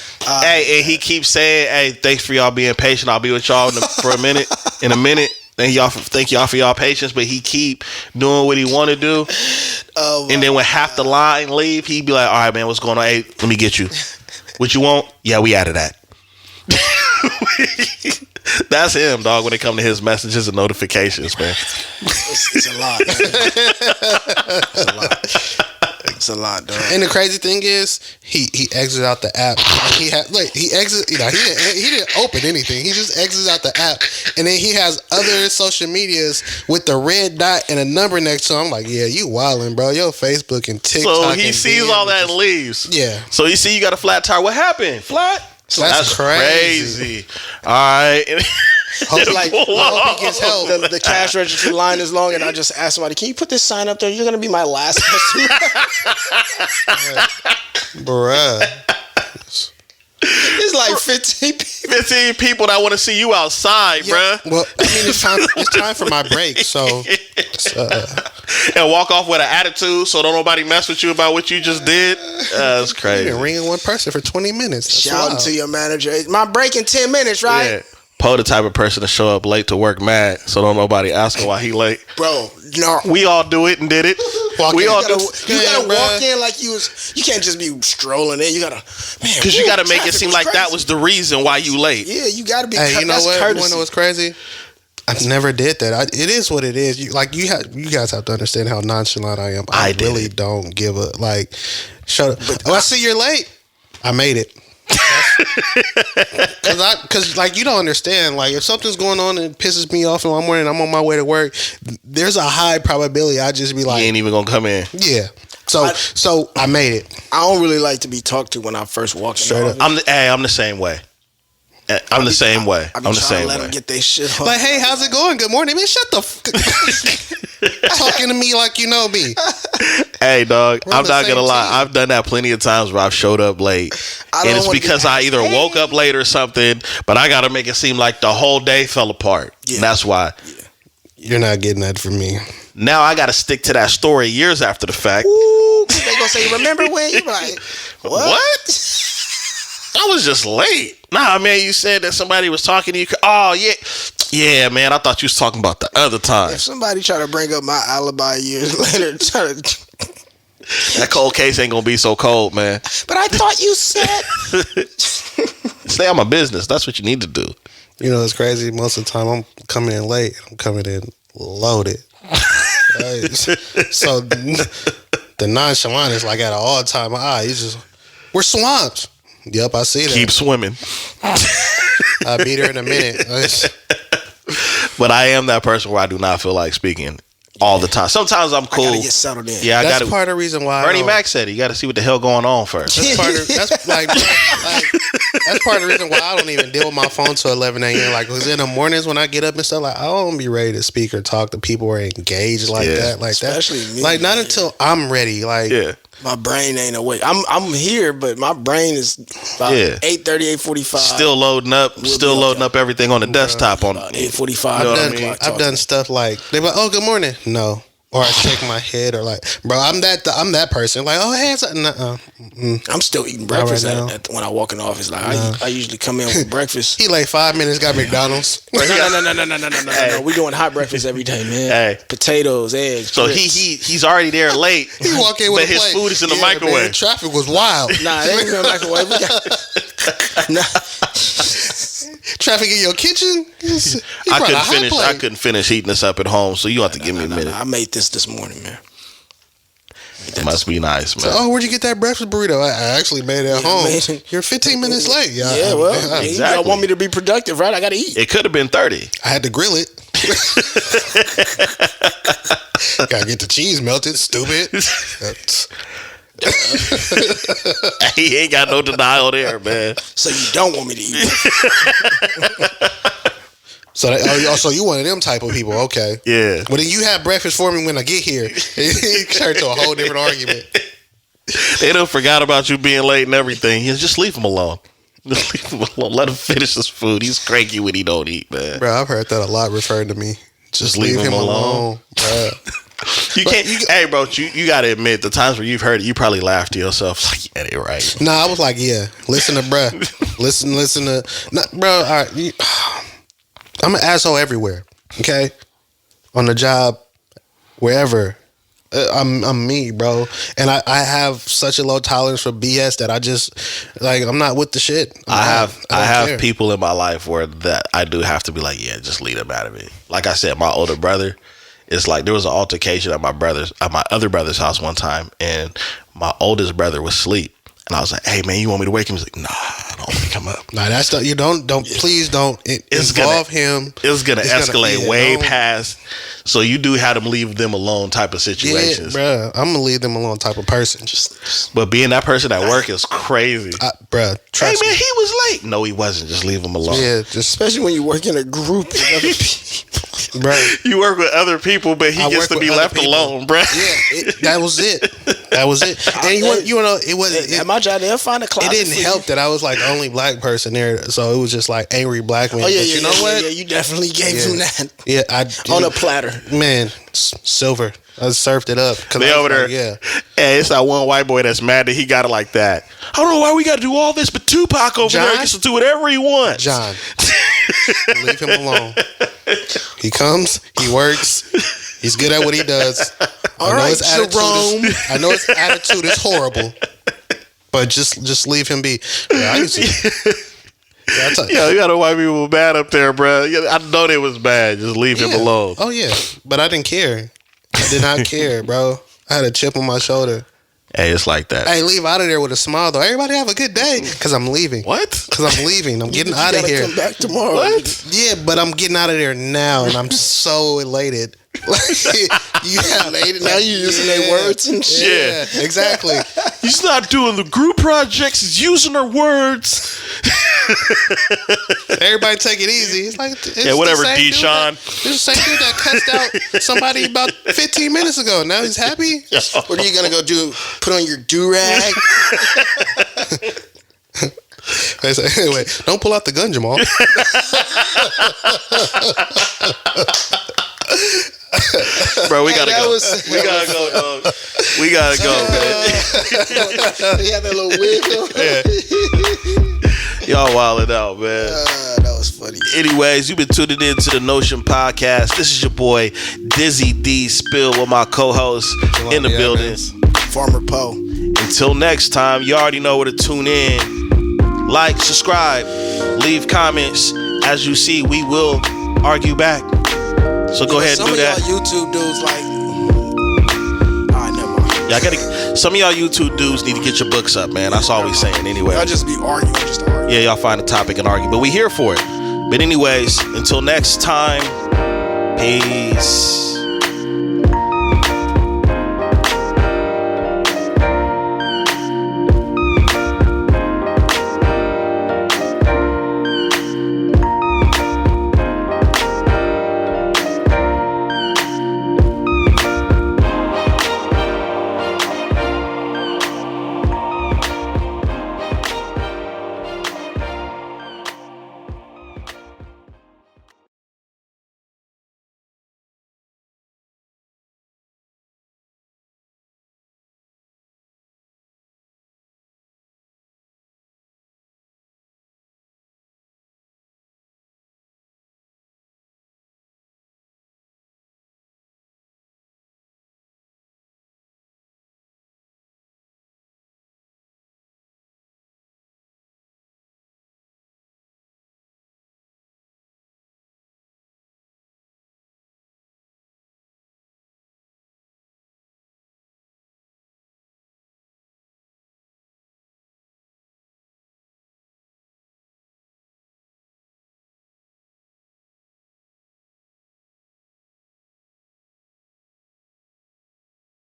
Hey, and he keeps saying, hey, thanks for y'all being patient. I'll be with y'all for a minute. In a minute. Thank y'all for y'all patience. But he keep doing what he want to do. And then when half the line leave, he be like, all right, man, what's going on? Hey, let me get you. What you want? Yeah, we out of that. That's him, dog, when it comes to his messages and notifications, man. It's a lot, man. It's a lot, dog. And the crazy thing is, he exited out the app. He didn't open anything. He just exited out the app, and then he has other social medias with the red dot and a number next to him. I'm like, yeah, you wildin', bro. Yo, Facebook and TikTok. So he sees all that and leaves. Yeah. So you see, you got a flat tire. What happened? Flat. So that's crazy. All right. Hope he gets help. The cash register line is long, and I just asked somebody, can you put this sign up there? You're gonna be my last customer. Bruh. It's like 15 people that want to see you outside, bruh. Well, I mean, it's time for my break. So and walk off with an attitude so don't nobody mess with you about what you just did. That's crazy. You've been ringing one person for 20 minutes. Shouting to your manager, my break in 10 minutes, right? Yeah. Poe the type of person to show up late to work mad, so don't nobody ask him why he late. Bro, no. We all do it and did it. You gotta walk in like you can't just be strolling in. You gotta, man. Because you gotta make it seem like that was the reason why you late. Yeah, you gotta be. Hey, you know that's what? courtesy. You wanna know what's crazy? I never did that. It is what it is. You guys have to understand how nonchalant I am. I really don't give a like. Shut up. I see you're late. I made it. Because like you don't understand, like if something's going on and it pisses me off in the morning, I'm on my way to work, there's a high probability I just be like, you ain't even gonna come in. Yeah. So I made it. I don't really like to be talked to when I first walk in. I'm the same way. I'm the same way. I'm the same way. Let them get their shit on. Like, hey, how's it going? Good morning, man. Shut the talking to me like you know me. Hey, dog, I'm not gonna lie. I've done that plenty of times where I've showed up late, and it's because I either woke up late or something. But I gotta make it seem like the whole day fell apart. Yeah. That's why. Yeah. You're not getting that from me. Now I gotta stick to that story years after the fact. Ooh, they gonna say, "Remember when?" You like, what? I was just late. Nah, man, you said that somebody was talking to you. Oh, yeah. Yeah, man, I thought you was talking about the other time. If somebody try to bring up my alibi years later, that cold case ain't gonna be so cold, man. But I thought you said. Stay on my business. That's what you need to do. You know, it's crazy. Most of the time, I'm coming in late. I'm coming in loaded. Right? So the nonchalant is like at an all-time high. He's just, we're swamps. Yep, I see that. Keep swimming. I'll be there in a minute. But I am that person where I do not feel like speaking all the time. Sometimes I'm cool. I gotta get settled in. Yeah, that's part of the reason why Bernie Mac said it. You got to see what the hell going on first. That's part of the reason why I don't even deal with my phone till 11 a.m. Like, because in the mornings when I get up and stuff, like I don't be ready to speak or talk to people or engage like that. Like especially that. Me, like not until I'm ready. Like my brain ain't awake. I'm here, but my brain is about 8:30, 8:45. Still loading up. Loading up everything on the desktop on 8:45. I've done stuff like they be like, "Oh, good morning." No. Or I shake my head, or like, bro, I'm that person. Like, oh, hey, I'm still eating breakfast when I walk in the office. Like, I usually come in with breakfast. He like 5 minutes got McDonald's. No. We doing hot breakfast every day, man. Hey. Nah, eggs. So he's already there late. He walk in with but his plate. food is in the microwave. Man, traffic was wild. Nah, it ain't in the microwave. Traffic in your kitchen? I couldn't finish heating this up at home, so you have to give me a minute. I made this morning, man. It must be nice, man. So, where'd you get that breakfast burrito? I actually made it at home. You're 15 minutes late. Yeah, well, exactly. You want me to be productive, right? I got to eat. It could have been 30. I had to grill it. Gotta get the cheese melted, stupid. He ain't got no denial there, man. So you don't want me to eat. So you one of them type of people, okay? Yeah. Well, then you have breakfast for me when I get here. It turned to a whole different argument. They done forgot about you being late and everything. Just leave him alone. Just leave him alone. Let him finish his food. He's cranky when he don't eat, man. Bro, I've heard that a lot referring to me. Just leave him alone, bro. Hey, bro, you got to admit, the times where you've heard it, you probably laughed to yourself. Like, yeah, they right. Nah, I was like, yeah, listen to bruh. listen to... Nah, bro, all right. I'm an asshole everywhere, okay? On the job, wherever. I'm me, bro. And I have such a low tolerance for BS that I just, like, I'm not with the shit. I have people in my life where that I do have to be like, yeah, just leave them out of it. Like I said, my older brother, it's like there was an altercation at my other brother's house one time, and my oldest brother was asleep. And I was like, hey, man, you want me to wake him? He's like, nah, I don't want to come up. Nah, that's the, please don't involve him. It's going to escalate way past. So you do have them leave them alone type of situations. Yeah, bro, I'm going to leave them alone type of person. But being that person at work is crazy. Bro, trust me. Hey, man, he was late. No, he wasn't. Just leave him alone. Yeah, especially when you work in a group of other people. Bruh. You work with other people, but he gets to be left alone, bro. Yeah, that was it. That was it. And you know, it wasn't. At my job, they'll find a closet. It didn't help that I was like the only black person there, so it was just like angry black man. Oh yeah, but you know what? Yeah, you definitely gave him that. Yeah, on a platter. Man, silver. I served it up. They over there. Yeah. Hey, it's that one white boy that's mad that he got it like that. I don't know why we got to do all this, but Tupac over there gets to do whatever he wants. John, leave him alone. He comes, he works, he's good at what he does. All right, Jerome. I know his attitude is horrible, but just leave him be. Yeah, I used to. Yeah, you got a white people bad up there, bro. I know they was bad. Just leave him alone. Oh yeah, but I didn't care. I did not care, bro. I had a chip on my shoulder. Hey, it's like that. Hey, leave out of there with a smile, though. Everybody have a good day, because I'm leaving. What? Because I'm leaving. I'm getting out of here. Come back tomorrow. What? Yeah, but I'm getting out of there now, and I'm so elated. Elated. Now you using their words and shit. Yeah, exactly. He's not doing the group projects. He's using our words. Everybody take it easy. It's like whatever, Deshaun. It's the same dude that cussed out somebody about 15 minutes ago. Now he's happy. What are you gonna go do? Put on your do-rag? They say, anyway, don't pull out the gun, Jamal. Bro, we gotta go. We gotta go, dog. We gotta go, man. He had that little wig on. Y'all wilding out, man. That was funny. Anyways, you've been tuning in to the Notion podcast. This is your boy Dizzy D Spill with my co-host in the building, Farmer Poe. Until next time, you already know where to tune in. Like, subscribe, leave comments. As you see, we will argue back. So go ahead and do that. Some of y'all YouTube dudes like, alright, never mind. Yeah, some of y'all YouTube dudes need to get your books up, man. That's all we saying anyway. Y'all just be arguing, just arguing. Yeah, y'all find a topic and argue, but we here for it. But anyways, until next time, peace.